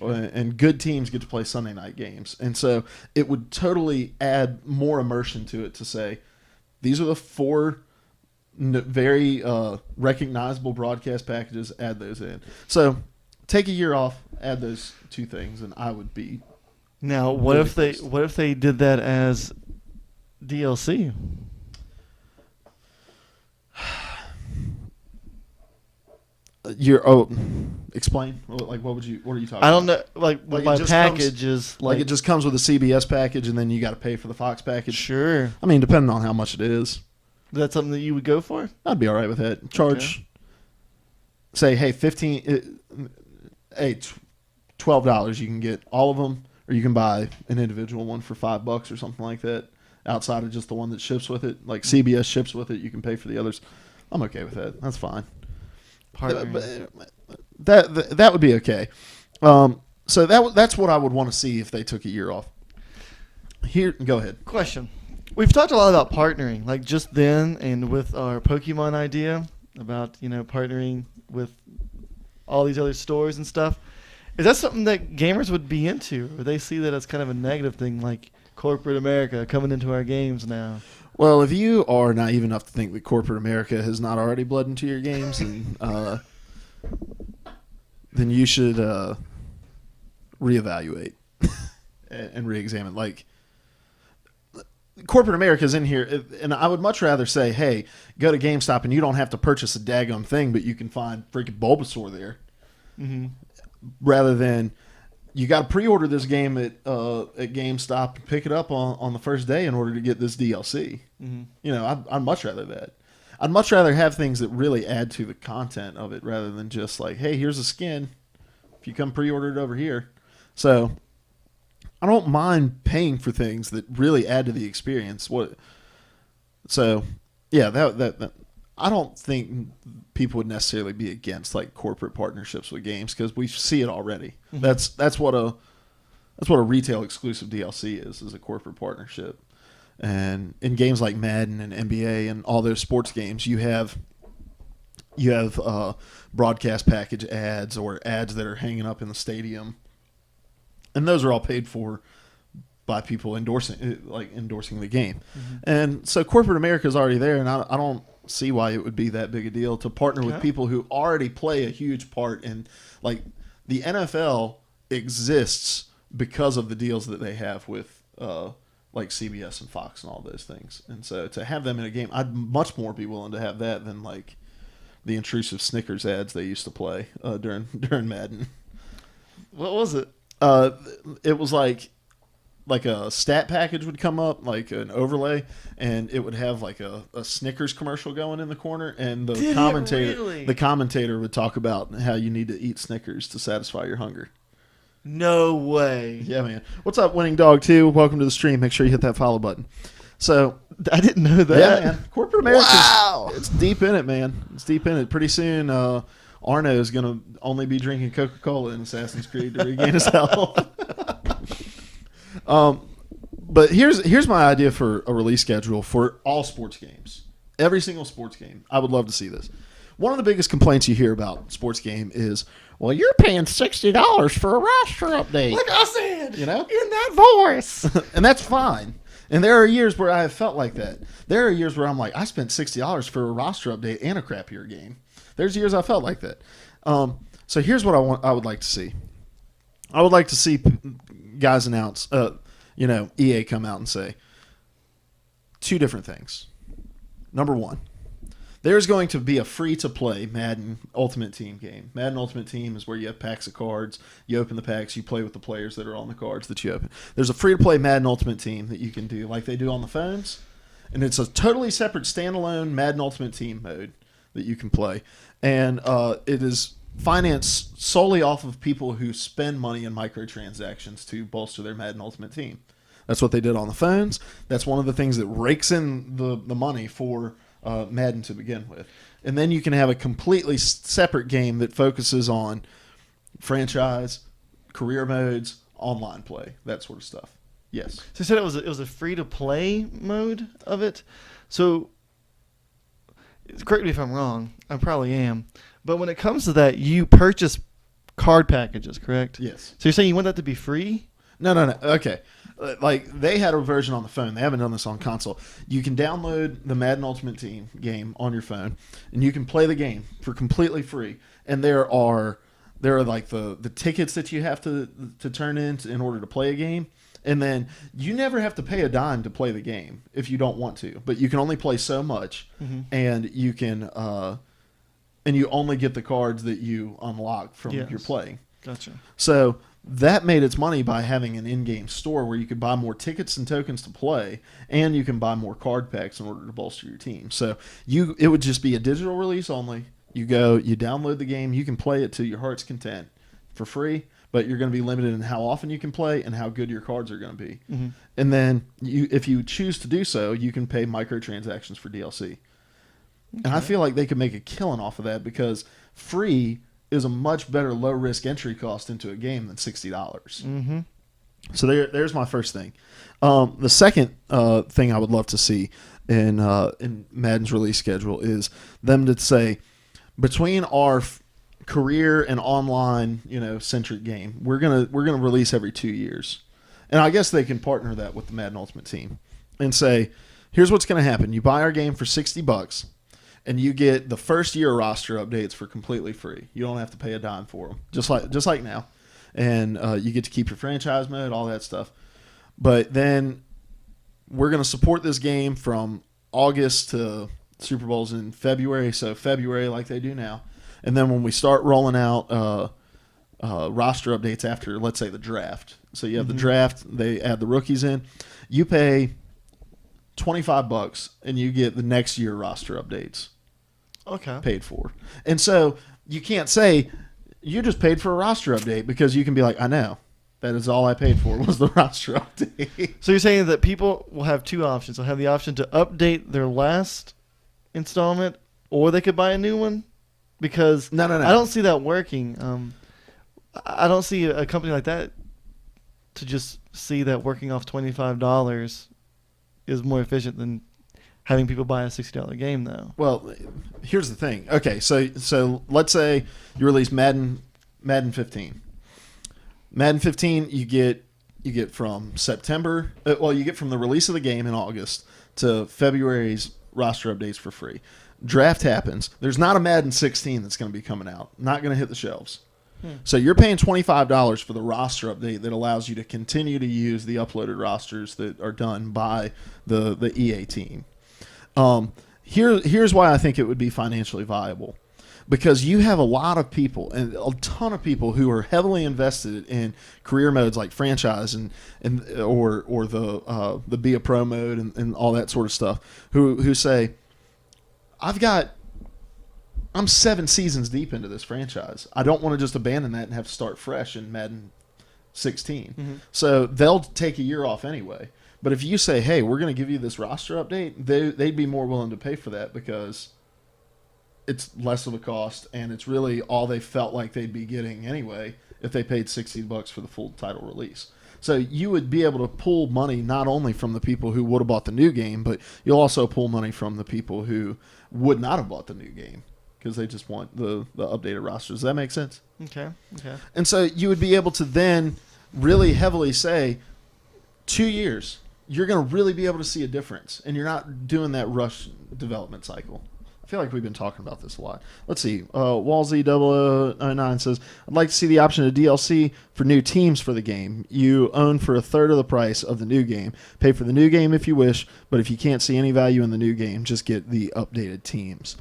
And good teams get to play Sunday night games. And so it would totally add more immersion to it to say, these are the 4 very recognizable broadcast packages, add those in. So take a year off, add those 2 things, and I would be... Now, what if they did that as DLC? Explain. Like, what are you talking about? I don't know. Like my package comes, is like it just comes with a CBS package, and then you got to pay for the Fox package. Sure. I mean, depending on how much it is. Is that something that you would go for? I'd be all right with that. Charge, say, hey, $12. You can get all of them, or you can buy an individual one for $5 or something like that. Outside of just the one that ships with it, like CBS ships with it, you can pay for the others. I'm okay with that. That's fine. That would be okay. So that's what I would want to see if they took a year off. Here, go ahead. Question. We've talked a lot about partnering, like just then and with our Pokemon idea about, partnering with all these other stores and stuff. Is that something that gamers would be into? Or they see that as kind of a negative thing, like corporate America coming into our games now? Well, if you are naive enough to think that corporate America has not already bled into your games, and, then you should reevaluate and reexamine. Like, corporate America is in here, and I would much rather say, hey, go to GameStop and you don't have to purchase a daggum thing, but you can find freaking Bulbasaur there. Mm-hmm. Rather than you got to pre-order this game at GameStop and pick it up on the first day in order to get this DLC. Mm-hmm. I'd much rather that. I'd much rather have things that really add to the content of it rather than just like, hey, here's a skin. If you come pre-order it over here. So I don't mind paying for things that really add to the experience. That I don't think people would necessarily be against like corporate partnerships with games because we see it already. Mm-hmm. That's what a retail exclusive DLC is a corporate partnership. And in games like Madden and NBA and all those sports games, you have broadcast package ads or ads that are hanging up in the stadium, and those are all paid for by people endorsing the game. Mm-hmm. And so corporate America is already there, and I don't see why it would be that big a deal to partner with people who already play a huge part in, like, the NFL exists because of the deals that they have with like CBS and Fox and all those things. And so to have them in a game, I'd much more be willing to have that than like the intrusive Snickers ads they used to play during Madden. What was it? It was like a stat package would come up, like an overlay, and it would have like a Snickers commercial going in the corner, and the commentator would talk about how you need to eat Snickers to satisfy your hunger. No way. Yeah, man. What's up, Winning Dog 2? Welcome to the stream. Make sure you hit that follow button. So I didn't know that. Yeah, man. Corporate America. Wow. It's deep in it, man. It's deep in it. Pretty soon, Arno is going to only be drinking Coca-Cola in Assassin's Creed to regain his health. But here's my idea for a release schedule for all sports games. Every single sports game. I would love to see this. One of the biggest complaints you hear about sports game is, well, you're paying $60 for a roster update. Like I said, in that voice. And that's fine. And there are years where I have felt like that. There are years where I'm like, I spent $60 for a roster update and a crappier game. There's years I felt like that. So here's what I would like to see. I would like to see guys announce, EA come out and say 2 different things. Number one, there's going to be a free-to-play Madden Ultimate Team game. Madden Ultimate Team is where you have packs of cards. You open the packs. You play with the players that are on the cards that you open. There's a free-to-play Madden Ultimate Team that you can do like they do on the phones. And it's a totally separate standalone Madden Ultimate Team mode that you can play. And it is financed solely off of people who spend money in microtransactions to bolster their Madden Ultimate Team. That's what they did on the phones. That's one of the things that rakes in the money for Madden to begin with. And then you can have a completely separate game that focuses on franchise, career modes, online play, that sort of stuff. Yes. So you said it was a free to play mode of it. So correct me if I'm wrong. I probably am. But when it comes to that, you purchase card packages, correct? Yes. So you're saying you want that to be free? No. Okay. Like, they had a version on the phone. They haven't done this on console. You can download the Madden Ultimate Team game on your phone, and you can play the game for completely free. And there are like the tickets that you have to turn in order to play a game. And then you never have to pay a dime to play the game if you don't want to. But you can only play so much, and you can and you only get the cards that you unlock from your playing. Gotcha. So that made its money by having an in-game store where you could buy more tickets and tokens to play, and you can buy more card packs in order to bolster your team. So it would just be a digital release only. You download the game, you can play it to your heart's content for free, but you're going to be limited in how often you can play and how good your cards are going to be. Mm-hmm. And then if you choose to do so, you can pay microtransactions for DLC. Okay. And I feel like they could make a killing off of that because free is a much better low-risk entry cost into a game than $60. Mm-hmm. So there's my first thing. The second thing I would love to see in Madden's release schedule is them to say, between our career and online, centric game, we're gonna release every 2 years, and I guess they can partner that with the Madden Ultimate Team, and say, here's what's gonna happen: you buy our game for $60, and you get the first year roster updates for completely free. You don't have to pay a dime for them, just like now, and you get to keep your franchise mode, all that stuff. But then we're gonna support this game from August to Super Bowl's in February, so February like they do now. And then when we start rolling out roster updates after, let's say, the draft. So you have the draft, they add the rookies in. You pay $25 and you get the next year roster updates. Okay. Paid for. And so you can't say you just paid for a roster update, because you can be like, I know. That is all I paid for was the roster update. So you're saying that people will have two options. They'll have the option to update their last installment, or they could buy a new one? Because no. I don't see that working. I don't see a company like that to just see that working off $25 is more efficient than having people buy a $60 game, though. Well, here's the thing. Okay, so let's say you release Madden 15. Madden 15, you get from September. You get from the release of the game in August to February's roster updates for free. Draft happens. There's not a Madden 16 that's going to be coming out. Not going to hit the shelves. So you're paying $25 for the roster update that allows you to continue to use the uploaded rosters that are done by the EA team. Here's why I think it would be financially viable. Because you have a lot of people, and a ton of people, who are heavily invested in career modes like franchise or the be a pro mode and all that sort of stuff, who say, I'm 7 seasons deep into this franchise. I don't want to just abandon that and have to start fresh in Madden 16. Mm-hmm. So they'll take a year off anyway. But if you say, hey, we're going to give you this roster update, they'd be more willing to pay for that, because it's less of a cost, and it's really all they felt like they'd be getting anyway if they paid $60 for the full title release. So you would be able to pull money not only from the people who would have bought the new game, but you'll also pull money from the people who would not have bought the new game, because they just want the updated rosters. Does that make sense? Okay. And so you would be able to then really heavily say, 2 years, you're going to really be able to see a difference, and you're not doing that rush development cycle. I feel like we've been talking about this a lot. Let's see. Walsy0009 says, I'd like to see the option of DLC for new teams for the game. You own for a third of the price of the new game. Pay for the new game if you wish, but if you can't see any value in the new game, just get the updated teams.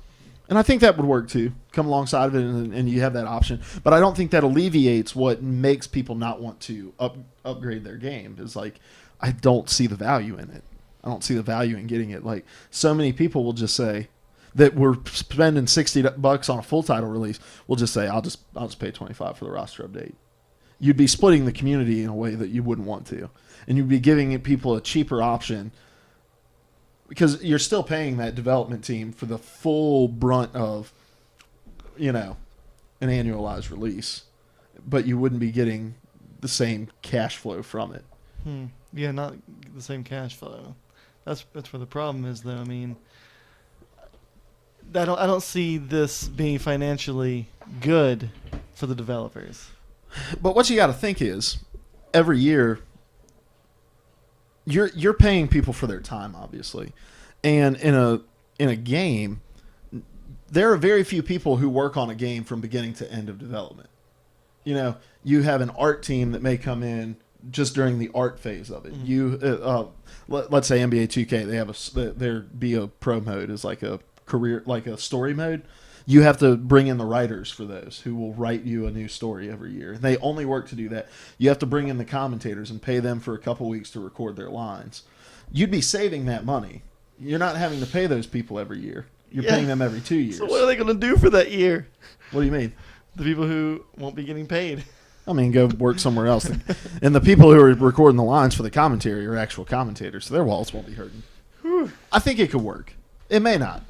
And I think that would work too. Come alongside of it, and you have that option. But I don't think that alleviates what makes people not want to upgrade their game. Is like, I don't see the value in it. I don't see the value in getting it. Like, so many people will just say that we're spending $60 on a full title release. We'll just say, I'll just pay $25 for the roster update. You'd be splitting the community in a way that you wouldn't want to, and you'd be giving people a cheaper option. Because you're still paying that development team for the full brunt of, an annualized release, but you wouldn't be getting the same cash flow from it. Yeah, not the same cash flow. That's where the problem is, though. I mean, I don't see this being financially good for the developers. But what you got to think is, every year, you're paying people for their time, obviously, and in a game, there are very few people who work on a game from beginning to end of development. You have an art team that may come in just during the art phase of it. Let's say NBA 2K, they have their BO Pro mode is like a career, like a story mode. You have to bring in the writers for those who will write you a new story every year. They only work to do that. You have to bring in the commentators and pay them for a couple weeks to record their lines. You'd be saving that money. You're not having to pay those people every year. You're paying them every 2 years. So what are they going to do for that year? What do you mean? The people who won't be getting paid. I mean, go work somewhere else. And the people who are recording the lines for the commentary are actual commentators, so their wallets won't be hurting. Whew. I think it could work. It may not.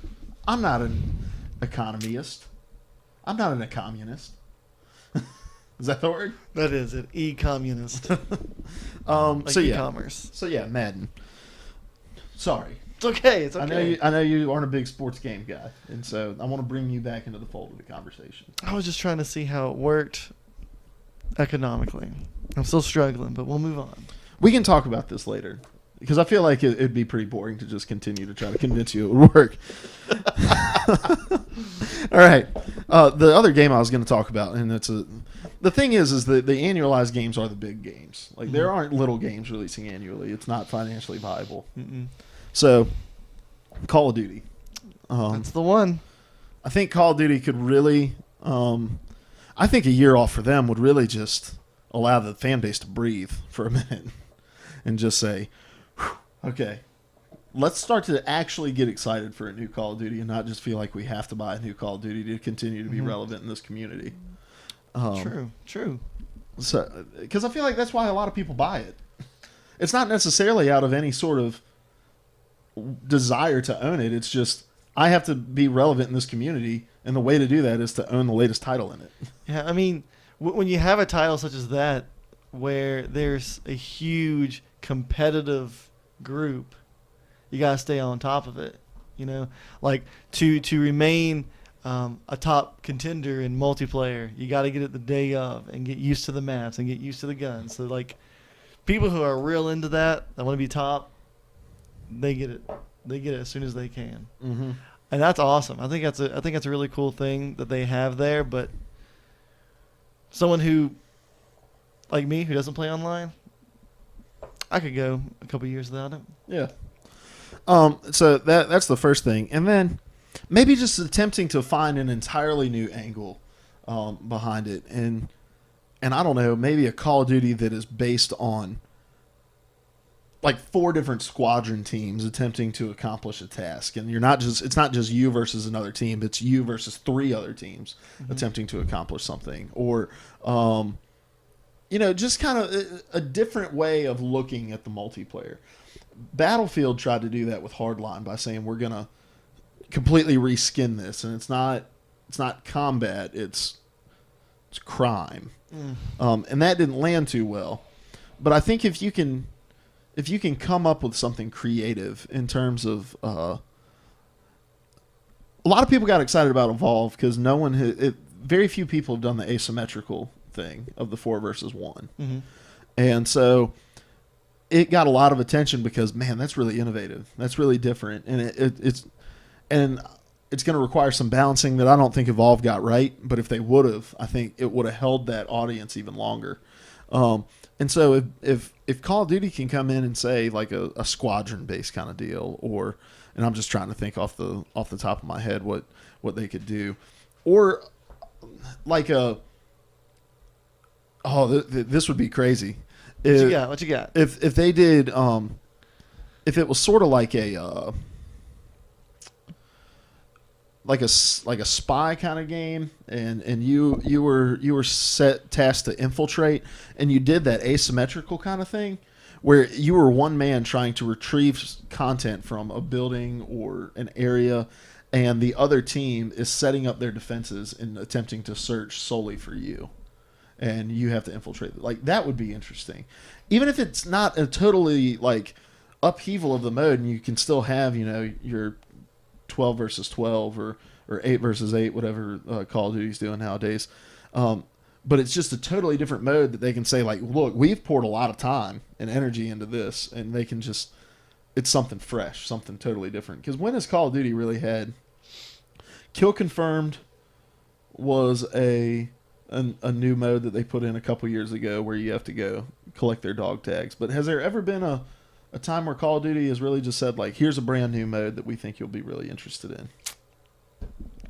I'm not an economist. I'm not a communist. Is that the word? That is it. E-communist. Like so yeah. E-commerce. So yeah, Madden. Sorry. It's okay. It's okay. I know you aren't a big sports game guy, and so I want to bring you back into the fold of the conversation. I was just trying to see how it worked economically. I'm still struggling, but we'll move on. We can talk about this later. Because I feel like it'd be pretty boring to just continue to try to convince you it would work. All right. The other game I was going to talk about, and the thing is that the annualized games are the big games. Like, there aren't little games releasing annually. It's not financially viable. So, Call of Duty. That's the one. I think Call of Duty could really, I think a year off for them would really just allow the fan base to breathe for a minute and just say, okay, let's start to actually get excited for a new Call of Duty and not just feel like we have to buy a new Call of Duty to continue to be relevant in this community. True. So, because I feel like that's why a lot of people buy it. It's not necessarily out of any sort of desire to own it. It's just, I have to be relevant in this community, and the way to do that is to own the latest title in it. Yeah, I mean, when you have a title such as that, where there's a huge competitive group, you gotta stay on top of it. Like to remain a top contender in multiplayer, you gotta get it the day of and get used to the maps and get used to the guns. So like, people who are real into that want to be top, they get it. They get it as soon as they can, and that's awesome. I think that's a really cool thing that they have there. But someone who, like me, who doesn't play online, I could go a couple years without it. Yeah. So that's the first thing, and then maybe just attempting to find an entirely new angle behind it, and I don't know, maybe a Call of Duty that is based on like 4 different squadron teams attempting to accomplish a task, and it's not just you versus another team, it's you versus 3 other teams attempting to accomplish something, or just kind of a different way of looking at the multiplayer. Battlefield tried to do that with Hardline by saying we're gonna completely reskin this, and it's not combat, it's crime, and that didn't land too well. But I think if you can come up with something creative in terms of a lot of people got excited about Evolve because very few people have done the asymmetrical thing of the 4 versus 1, and so it got a lot of attention because, man, that's really innovative, that's really different, and it's going to require some balancing that I don't think Evolve got right. But if they would have, I think it would have held that audience even longer. And so if Call of Duty can come in and say like a squadron based kind of deal, or and I'm just trying to think off the top of my head what they could do, or like this would be crazy. What you got? What you got? If they did, if it was sort of like a spy kind of game, and you were tasked to infiltrate, and you did that asymmetrical kind of thing, where you were one man trying to retrieve content from a building or an area, and the other team is setting up their defenses and attempting to search solely for you, and you have to infiltrate. Like, that would be interesting, even if it's not a totally like upheaval of the mode, and you can still have your 12 versus 12 or 8 versus 8, whatever Call of Duty's doing nowadays. But it's just a totally different mode that they can say, like, look, we've poured a lot of time and energy into this, and they can just, it's something fresh, something totally different. Because when has Call of Duty really had, Kill Confirmed was a new mode that they put in a couple years ago where you have to go collect their dog tags. But has there ever been a time where Call of Duty has really just said, like, here's a brand new mode that we think you'll be really interested in?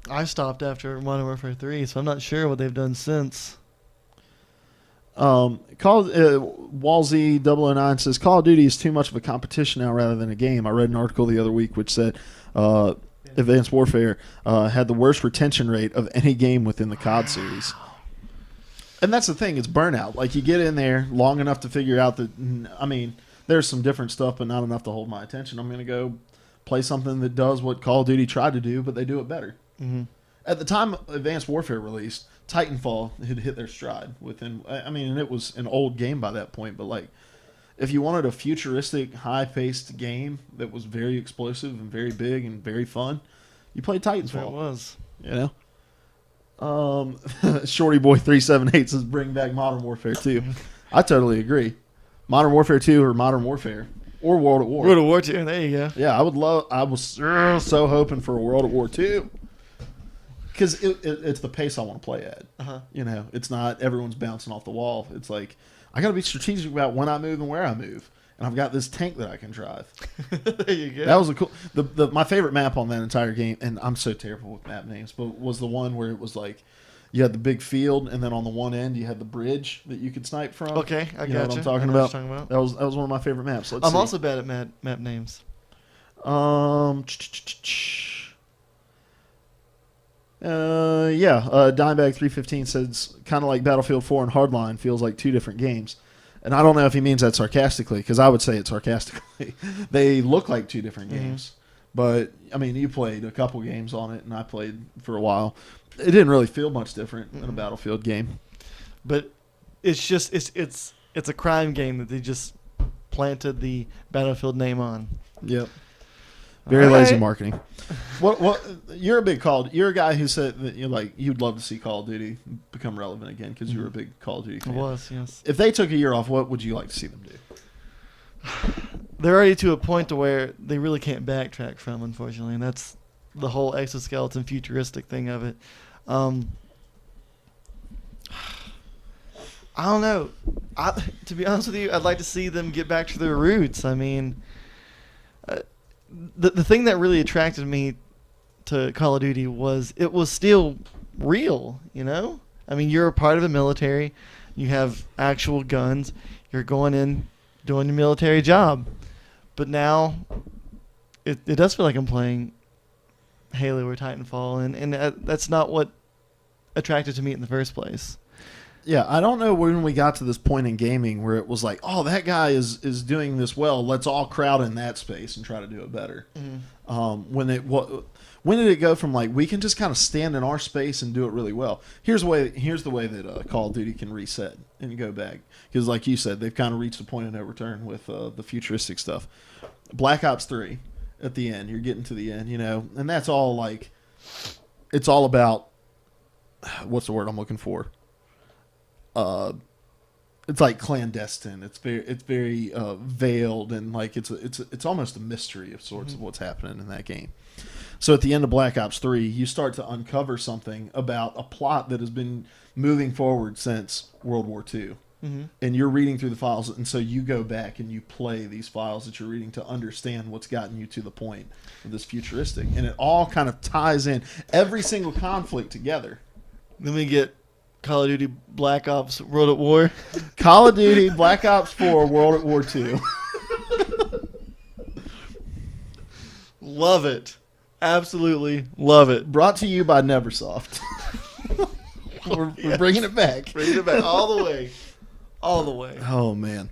I stopped after Modern Warfare 3, so I'm not sure what they've done since. Walzy 009 says, Call of Duty is too much of a competition now rather than a game. I read an article the other week which said Advanced Warfare had the worst retention rate of any game within the COD series. And that's the thing, it's burnout. Like, you get in there long enough to figure out that, I mean, there's some different stuff, but not enough to hold my attention. I'm going to go play something that does what Call of Duty tried to do, but they do it better. Mm-hmm. At the time Advanced Warfare released, Titanfall had hit their stride within. I mean, and it was an old game by that point, but like, if you wanted a futuristic, high-paced game that was very explosive and very big and very fun, you played Titanfall. It was, Shorty Boy 378 says, bring back Modern Warfare 2. I totally agree. Modern Warfare 2 or Modern Warfare or World at War. World at War 2. There you go. Yeah, I was so hoping for a World at War 2. Because it's the pace I want to play at. Uh-huh. It's not everyone's bouncing off the wall. It's like, I got to be strategic about when I move and where I move. And I've got this tank that I can drive. There you go. That was a cool. My favorite map on that entire game, and I'm so terrible with map names, but was the one where it was like, you had the big field, and then on the one end you had the bridge that you could snipe from. Okay, I got you. Know what I'm talking about? That was one of my favorite maps. I'm also bad at map names. Dimebag 315 says, kind of like Battlefield 4 and Hardline, feels like two different games. And I don't know if he means that sarcastically, because I would say it sarcastically. They look like two different games. But, I mean, you played a couple games on it, and I played for a while. It didn't really feel much different than a Battlefield game. But it's just, it's a crime game that they just planted the Battlefield name on. Yep. Very lazy marketing. What? You're a guy who said that you'd love to see Call of Duty become relevant again because you were a big Call of Duty fan. I was, yes. If they took a year off, what would you like to see them do? They're already to a point to where they really can't backtrack from, unfortunately, and that's the whole exoskeleton futuristic thing of it. I don't know. To be honest with you, I'd like to see them get back to their roots. I mean, the thing that really attracted me to Call of Duty was it was still real, I mean, you're a part of the military. You have actual guns. You're going in, doing your military job. But now it does feel like I'm playing Halo or Titanfall, and that's not what attracted to me in the first place. Yeah, I don't know when we got to this point in gaming where it was like, oh, that guy is doing this well. Let's all crowd in that space and try to do it better. Mm-hmm. When did it go from like, we can just kind of stand in our space and do it really well? Here's the way that Call of Duty can reset and go back. Because like you said, they've kind of reached a point of no return with the futuristic stuff. Black Ops 3, at the end, you're getting to the end, and that's all like, it's all about, what's the word I'm looking for? It's like clandestine. It's very veiled, and like it's almost a mystery of sorts of what's happening in that game. So at the end of Black Ops 3, you start to uncover something about a plot that has been moving forward since World War II. and you're reading through the files, and so you go back and you play these files that you're reading to understand what's gotten you to the point of this futuristic, and it all kind of ties in every single conflict together. Then we get Call of Duty Black Ops World at War. Call of Duty Black Ops 4 World at War 2. Love it. Absolutely love it. Brought to you by Neversoft. we're bringing it back. Bringing it back all the way. All the way. Oh, man.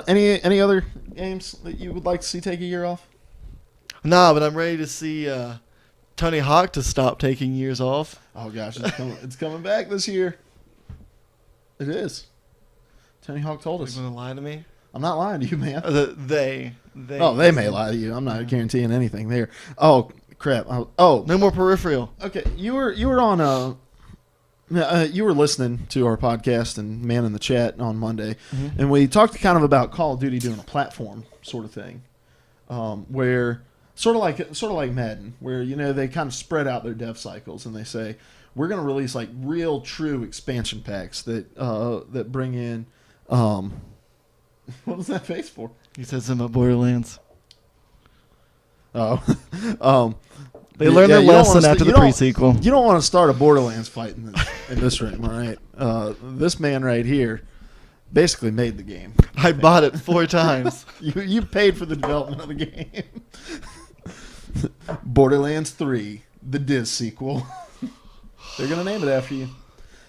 Any other games that you would like to see take a year off? Nah, but I'm ready to see Tony Hawk to stop taking years off. Oh, gosh. It's coming back this year. It is. Tony Hawk told us. You going to lie to me? I'm not lying to you, man. They. Oh, they may lie to you. I'm not guaranteeing anything there. Oh, crap. Oh. No more Peripheral. Okay. You were on you were listening to our podcast and Man in the Chat on Monday, and we talked kind of about Call of Duty doing a platform sort of thing, where sort of like Madden, where they kind of spread out their dev cycles and they say we're going to release like real true expansion packs that bring in. What was that face for? He said something about Borderlands. Oh, they learned their lesson after the pre-sequel. You don't want to start a Borderlands fight in this room, all right? This man right here basically made the game. I bought it 4 times. You paid for the development of the game. Borderlands 3, the Diz sequel. They're gonna name it after you.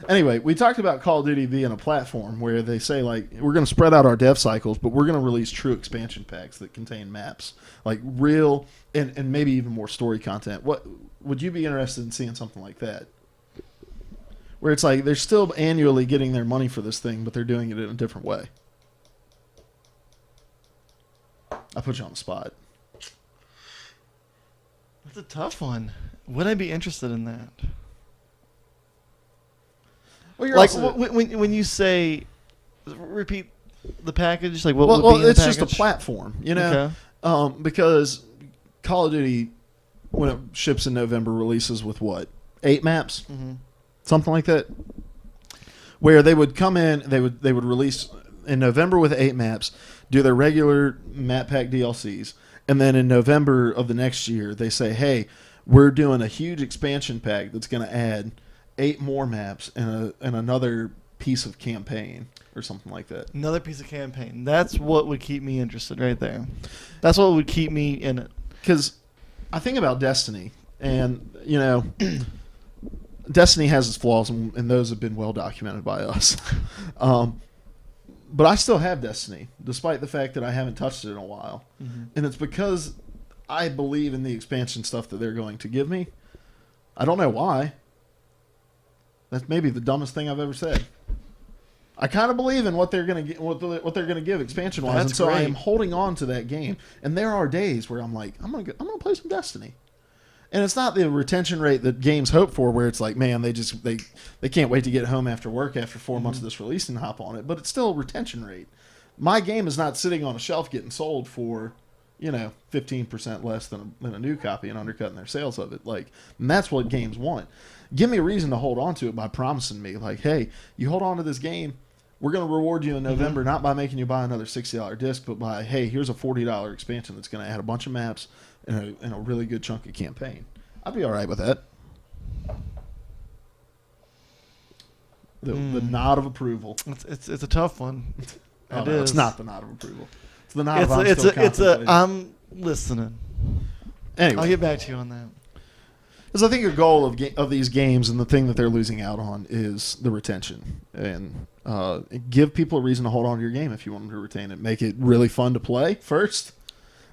Anyway, we talked about Call of Duty being a platform where they say, like, we're going to spread out our dev cycles, but we're going to release true expansion packs that contain maps, like real and maybe even more story content. What would you be interested in seeing something like that? Where it's like they're still annually getting their money for this thing, but they're doing it in a different way. I put you on the spot. That's a tough one. Would I be interested in that? Well, like when you say, repeat the package, like what would be in the it's package? just a platform, Okay. Because Call of Duty, when it ships in November, releases with what, 8 maps, something like that, where they would come in, they would release in November with 8 maps, do their regular map pack DLCs, and then in November of the next year, they say, hey, we're doing a huge expansion pack that's going to add 8 more maps and another piece of campaign or something like that. Another piece of campaign. That's what would keep me interested right there. That's what would keep me in it. Because I think about Destiny, and, Destiny has its flaws, and those have been well documented by us. But I still have Destiny, despite the fact that I haven't touched it in a while. And it's because I believe in the expansion stuff that they're going to give me. I don't know why. That's maybe the dumbest thing I've ever said. I kind of believe in what they're going to get, what they're going to give expansion wise, and so great. I am holding on to that game. And there are days where I'm like, I'm going to play some Destiny, and it's not the retention rate that games hope for, where it's like, man, they can't wait to get home after work after 4 months of this release and hop on it. But it's still a retention rate. My game is not sitting on a shelf getting sold for 15% less than a new copy and undercutting their sales of it. And that's what games want. Give me a reason to hold on to it by promising me, like, hey, you hold on to this game, we're going to reward you in November, not by making you buy another $60 disc, but by, hey, here's a $40 expansion that's going to add a bunch of maps and a really good chunk of campaign. I'd be all right with that. The nod of approval. It's a tough one. It's not the nod of approval. It's the nod of I'm still contemplating. I'm listening. Anyway, I'll get back to you on that. Because I think your goal of these games and the thing that they're losing out on is the retention. And give people a reason to hold on to your game if you want them to retain it. Make it really fun to play first.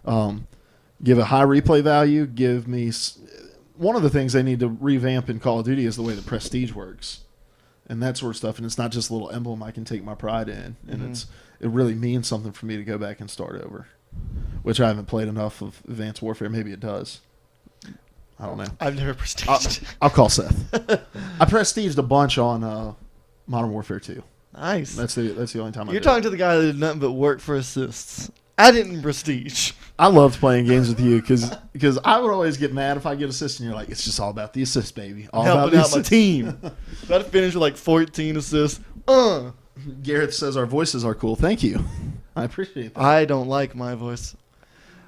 Give a high replay value. Give me... One of the things they need to revamp in Call of Duty is the way the prestige works. And that sort of stuff. And it's not just a little emblem I can take my pride in. And it really means something for me to go back and start over. Which I haven't played enough of Advanced Warfare. Maybe it does. I don't know. I've never prestiged. I'll call Seth. I prestiged a bunch on Modern Warfare 2. Nice. That's the only time You're talking to the guy that did nothing but work for assists. I didn't prestige. I loved playing games with you because I would always get mad if I get assists and you're like, it's just all about the assist, baby. All about Helping the out my assist. team. About to finish with like 14 assists. Gareth says our voices are cool. Thank you. I appreciate that. I don't like my voice.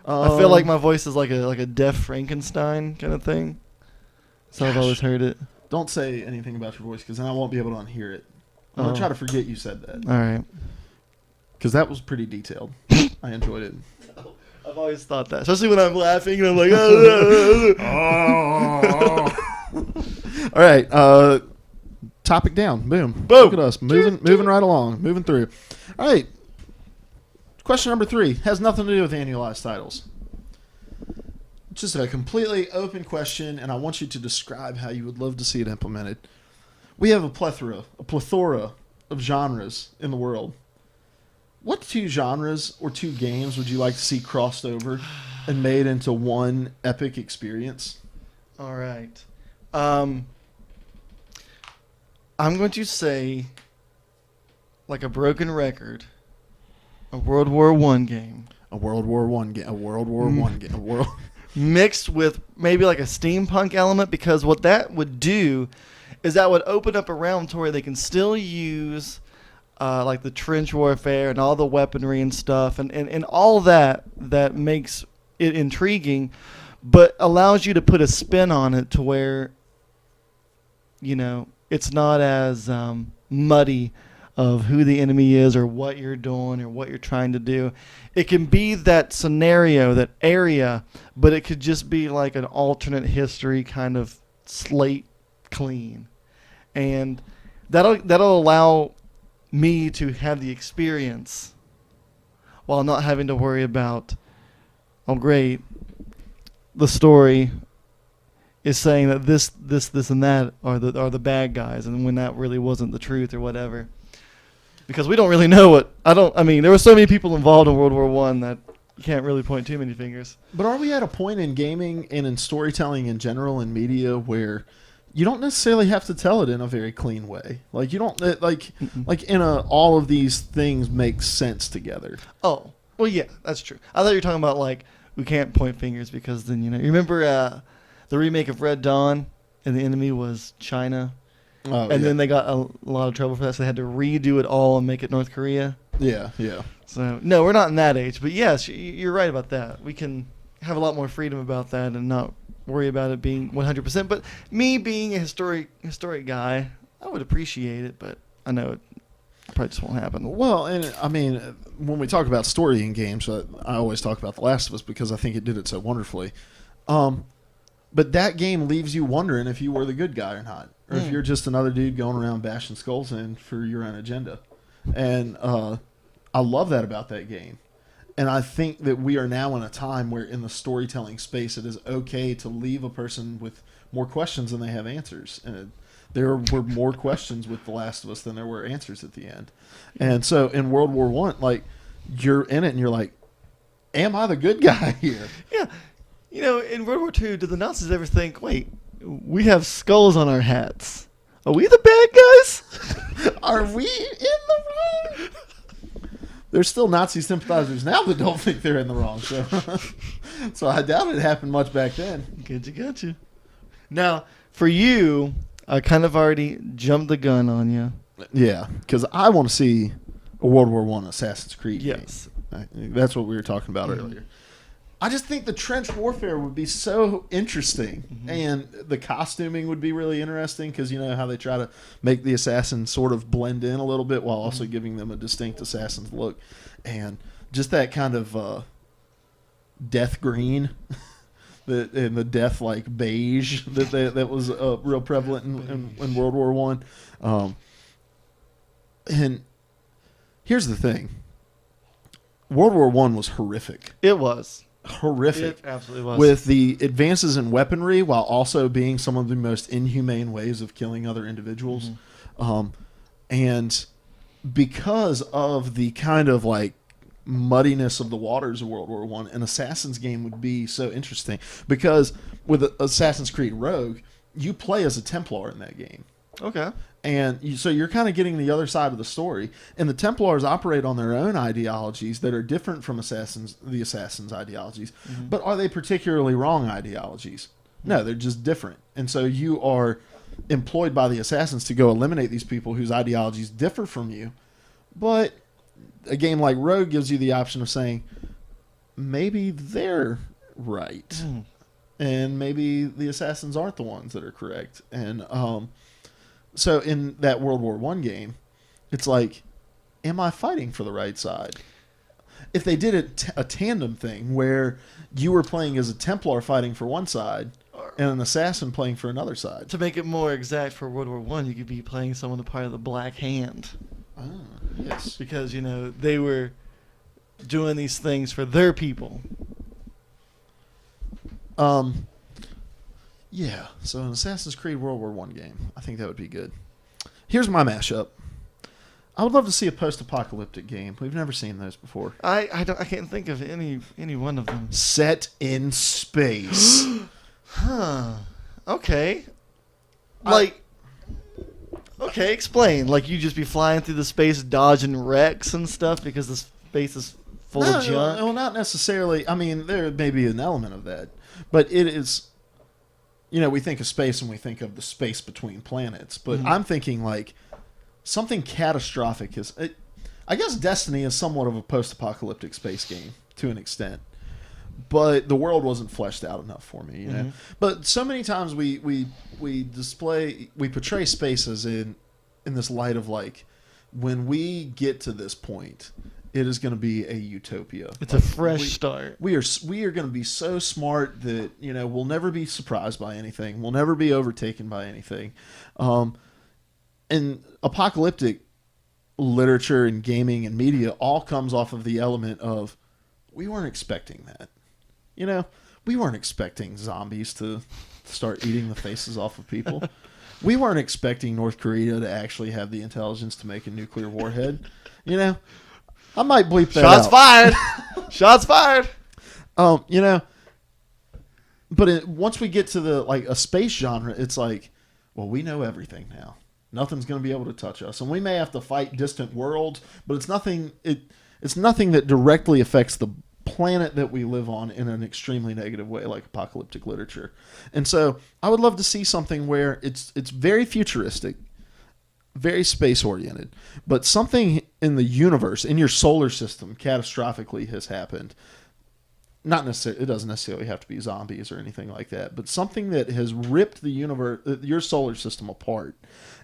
I feel like my voice is like a deaf Frankenstein kind of thing. So I've always heard it. Don't say anything about your voice because then I won't be able to unhear it. I'm going to try to forget you said that. All right. Because that was pretty detailed. I enjoyed it. I've always thought that, especially when I'm laughing and I'm like, oh. All right. Topic down. Boom. Boom. Look at us. Moving right along. Moving through. All right. Question number 3 has nothing to do with annualized titles. Just a completely open question, and I want you to describe how you would love to see it implemented. We have a plethora of genres in the world. What 2 genres or 2 games would you like to see crossed over and made into one epic experience? All right. I'm going to say, like a broken record, a World War I game. A World War I game. A World War I game. A world. Mixed with maybe like a steampunk element, because what that would do is that would open up a realm to where they can still use like the trench warfare and all the weaponry and stuff and all that makes it intriguing, but allows you to put a spin on it to where, you know, it's not as muddy of who the enemy is or what you're doing or what you're trying to do. It can be that scenario, that area, but it could just be like an alternate history kind of slate clean. And that'll allow me to have the experience while not having to worry about, oh great, the story is saying that this and that are the bad guys, and when that really wasn't the truth or whatever. Because we don't really know there were so many people involved in World War I that you can't really point too many fingers. But are we at a point in gaming and in storytelling in general in media where you don't necessarily have to tell it in a very clean way? Like you don't like all of these things make sense together. Oh, well, yeah, that's true. I thought you were talking about like we can't point fingers because then you remember the remake of Red Dawn and the enemy was China. Oh, and then they got a lot of trouble for that, so they had to redo it all and make it North Korea. Yeah. So, no, we're not in that age. But, yes, you're right about that. We can have a lot more freedom about that and not worry about it being 100%. But me being a historic guy, I would appreciate it, but I know it probably just won't happen. Well, and I mean, when we talk about story in games, I always talk about The Last of Us because I think it did it so wonderfully. But that game leaves you wondering if you were the good guy or not. Or if you're just another dude going around bashing skulls in for your own agenda. And I love that about that game. And I think that we are now in a time where in the storytelling space it is okay to leave a person with more questions than they have answers. And there were more questions with The Last of Us than there were answers at the end. And so in World War I, like, you're in it and you're like, am I the good guy here? Yeah. You know, in World War II, did the Nazis ever think, wait, we have skulls on our hats. Are we the bad guys? Are we in the wrong? There's still Nazi sympathizers now that don't think they're in the wrong. So I doubt it happened much back then. Gotcha. Now, for you, I kind of already jumped the gun on you. Yeah, because I want to see a World War I Assassin's Creed game. Yes. That's what we were talking about earlier. I just think the trench warfare would be so interesting, and the costuming would be really interesting because you know how they try to make the assassins sort of blend in a little bit while also giving them a distinct assassin's look, and just that kind of death green, and the death like beige that was real prevalent in World War I. And here's the thing: World War I was horrific. It was. Horrific. It absolutely was. With the advances in weaponry while also being some of the most inhumane ways of killing other individuals. And because of the kind of like muddiness of the waters of World War I, an Assassin's game would be so interesting because with Assassin's Creed Rogue, you play as a Templar in that game. Okay. And so you're kind of getting the other side of the story. And the Templars operate on their own ideologies that are different from the Assassins' ideologies. But are they particularly wrong ideologies? No, they're just different. And so you are employed by the Assassins to go eliminate these people whose ideologies differ from you But a game like Rogue gives you the option of saying, maybe they're right. Mm. And maybe the assassins aren't the ones that are correct. And so in that World War I game, it's like, am I fighting for the right side? If they did a tandem thing where you were playing as a Templar fighting for one side and an assassin playing for another side. To make it more exact for World War One, you could be playing someone a part of the Black Hand. Ah, yes. Because, they were doing these things for their people. Yeah, so an Assassin's Creed World War I game. I think that would be good. Here's my mashup. I would love to see a post-apocalyptic game. We've never seen those before. I can't think of any one of them. Set in space. Huh. Okay. Okay, explain. Like you just be flying through the space, dodging wrecks and stuff because the space is full of junk. Well, not necessarily. I mean, there may be an element of that, but it is. We think of space and we think of the space between planets, but I'm thinking like something catastrophic is. I guess Destiny is somewhat of a post-apocalyptic space game to an extent, but the world wasn't fleshed out enough for me. But so many times we portray spaces in this light of like when we get to this point, it is going to be a utopia. It's a fresh start. We are going to be so smart that we'll never be surprised by anything. We'll never be overtaken by anything. And apocalyptic literature and gaming and media all comes off of the element of we weren't expecting that. We weren't expecting zombies to start eating the faces off of people. We weren't expecting North Korea to actually have the intelligence to make a nuclear warhead. I might bleep that Shots out. fired. Shots fired. But once we get to the a space genre, it's like, well, we know everything now. Nothing's going to be able to touch us, and we may have to fight distant worlds, but it's nothing. It's nothing that directly affects the planet that we live on in an extremely negative way, like apocalyptic literature. And so, I would love to see something where it's very futuristic, very space oriented, but something in the universe, in your solar system, catastrophically has happened. Not necessarily, it doesn't necessarily have to be zombies or anything like that, but something that has ripped the universe, your solar system apart,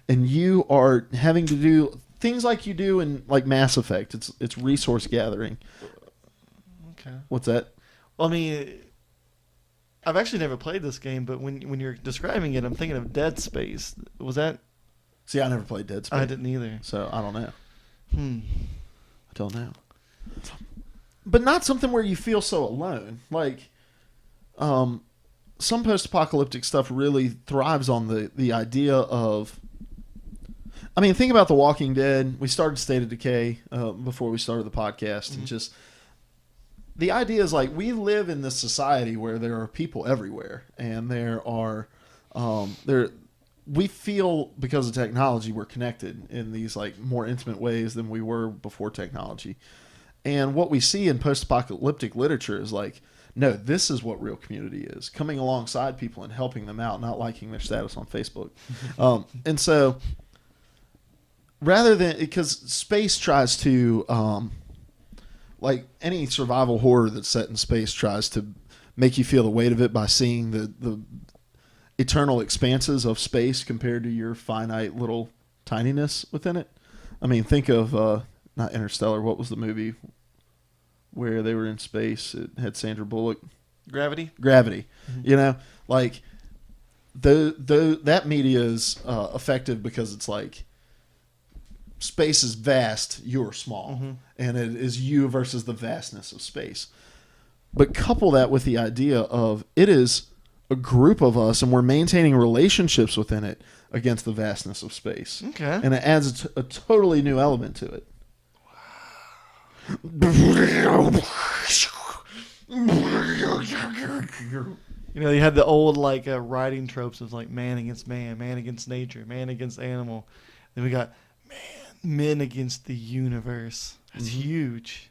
and you are having to do things like you do in like Mass Effect. It's resource gathering. Okay. What's that? Well, I mean, I've actually never played this game, but when you're describing it, I'm thinking of Dead Space. Was that? See, I never played Dead Space. I didn't either. So I don't know. I don't know. But not something where you feel so alone. Like, some post-apocalyptic stuff really thrives on the idea of. I mean, think about The Walking Dead. We started State of Decay before we started the podcast, and just the idea is like we live in this society where there are people everywhere, and there are we feel because of technology we're connected in these like more intimate ways than we were before technology. And what we see in post-apocalyptic literature is like, no, this is what real community is. Coming alongside people and helping them out, not liking their status on Facebook. And so rather than, because space tries to, like any survival horror that's set in space tries to make you feel the weight of it by seeing the eternal expanses of space compared to your finite little tininess within it. I mean, think of, not Interstellar, what was the movie where they were in space? It had Sandra Bullock. Gravity. Mm-hmm. Like that media is effective because it's like space is vast, you're small, and it is you versus the vastness of space. But couple that with the idea of it is a group of us, and we're maintaining relationships within it against the vastness of space. Okay, and it adds a totally new element to it. You had the old like writing tropes of like man against man, man against nature, man against animal. Then we got men against the universe. That's huge.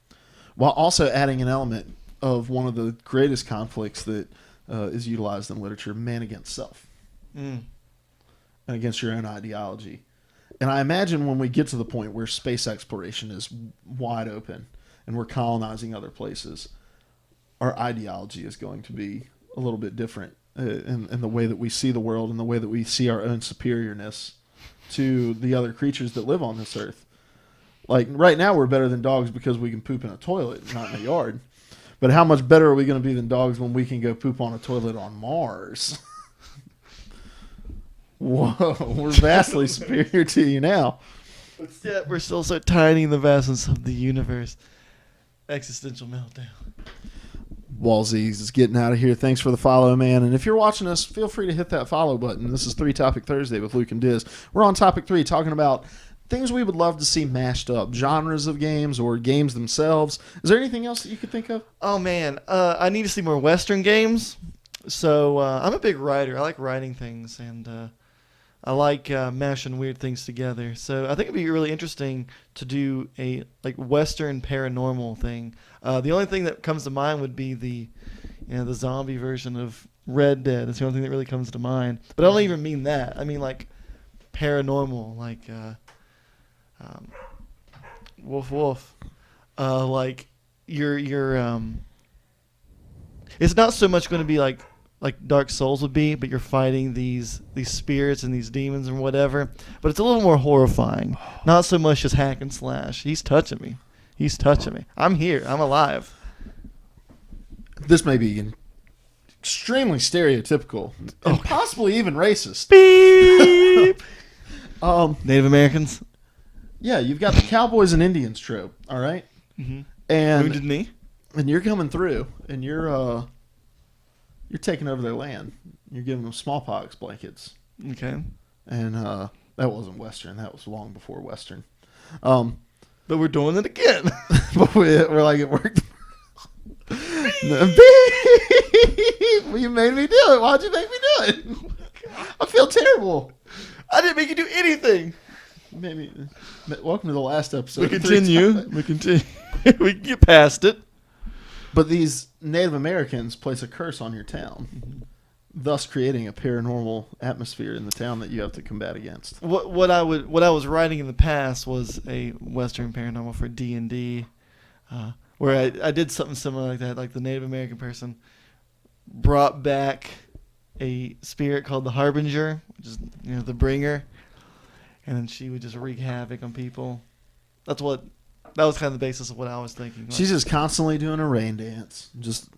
While also adding an element of one of the greatest conflicts that is utilized in literature: man against self, and against your own ideology. And I imagine when we get to the point where space exploration is wide open and we're colonizing other places, our ideology is going to be a little bit different in the way that we see the world and the way that we see our own superiorness to the other creatures that live on this earth. Like right now we're better than dogs because we can poop in a toilet, not in a yard. But how much better are we going to be than dogs when we can go poop on a toilet on Mars? Whoa, we're vastly superior to you now. But yet we're still so tiny in the vastness of the universe. Existential meltdown. Wallsies is getting out of here. Thanks for the follow, man. And if you're watching us, feel free to hit that follow button. This is 3 Topic Thursday with Luke and Diz. We're on topic 3, talking about things we would love to see mashed up, genres of games or games themselves. Is there anything else that you could think of? Oh, man. I need to see more Western games. So I'm a big writer. I like writing things, and I like mashing weird things together. So I think it'd be really interesting to do a Western paranormal thing. The only thing that comes to mind would be the zombie version of Red Dead. That's the only thing that really comes to mind. But I don't even mean that. I mean paranormal, woof woof. It's not so much going to be like Dark Souls would be, but you're fighting these spirits and these demons and whatever. But it's a little more horrifying. Not so much just hack and slash. He's touching me. I'm here. I'm alive. This may be extremely stereotypical and possibly even racist. Beep. Native Americans. Yeah, you've got the cowboys and Indians trope. All right, mm-hmm. and Wounded Knee. And you're coming through, and you're taking over their land. You're giving them smallpox blankets. Okay. And that wasn't Western. That was long before Western. But we're doing it again. But we're like, it worked. No, you made me do it. Why'd you make me do it? I feel terrible. I didn't make you do anything. Maybe. Welcome to the last episode. We continue. We can get past it. But these Native Americans place a curse on your town, thus creating a paranormal atmosphere in the town that you have to combat against. What I was writing in the past was a Western paranormal for D&D, where I did something similar like that. Like the Native American person brought back a spirit called the Harbinger, which is the bringer, and then she would just wreak havoc on people. That was kind of the basis of what I was thinking. She's just constantly doing a rain dance. Just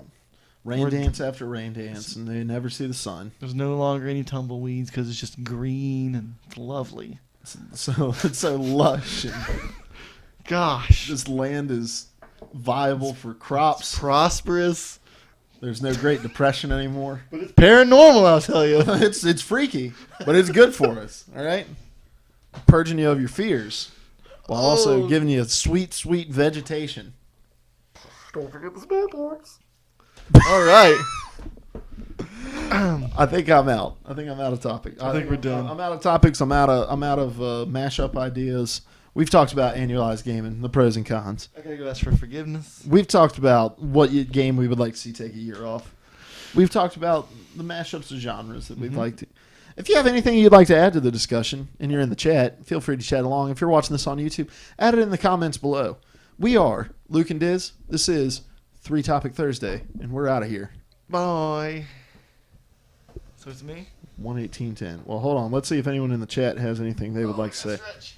rain dance after rain dance, and they never see the sun. There's no longer any tumbleweeds because it's just green and it's lovely. It's so lush. And gosh. This land is viable for crops. It's prosperous. There's no Great Depression anymore. But it's paranormal, I'll tell you. It's freaky, but it's good for us, all right? Purging you of your fears. While also giving you sweet, sweet vegetation. Don't forget the smallpox. All right. I think I'm out. I think I'm out of topic. I think we're done. I'm out of topics. I'm out of mashup ideas. We've talked about annualized gaming, the pros and cons. I gotta go ask for forgiveness. We've talked about what game we would like to see take a year off. We've talked about the mashups of genres that we'd like to. If you have anything you'd like to add to the discussion and you're in the chat, feel free to chat along. If you're watching this on YouTube, add it in the comments below. We are Luke and Diz. This is 3 Topic Thursday, and we're out of here. Bye. So it's me? 118.10. Well, hold on. Let's see if anyone in the chat has anything they would like to say. Stretch.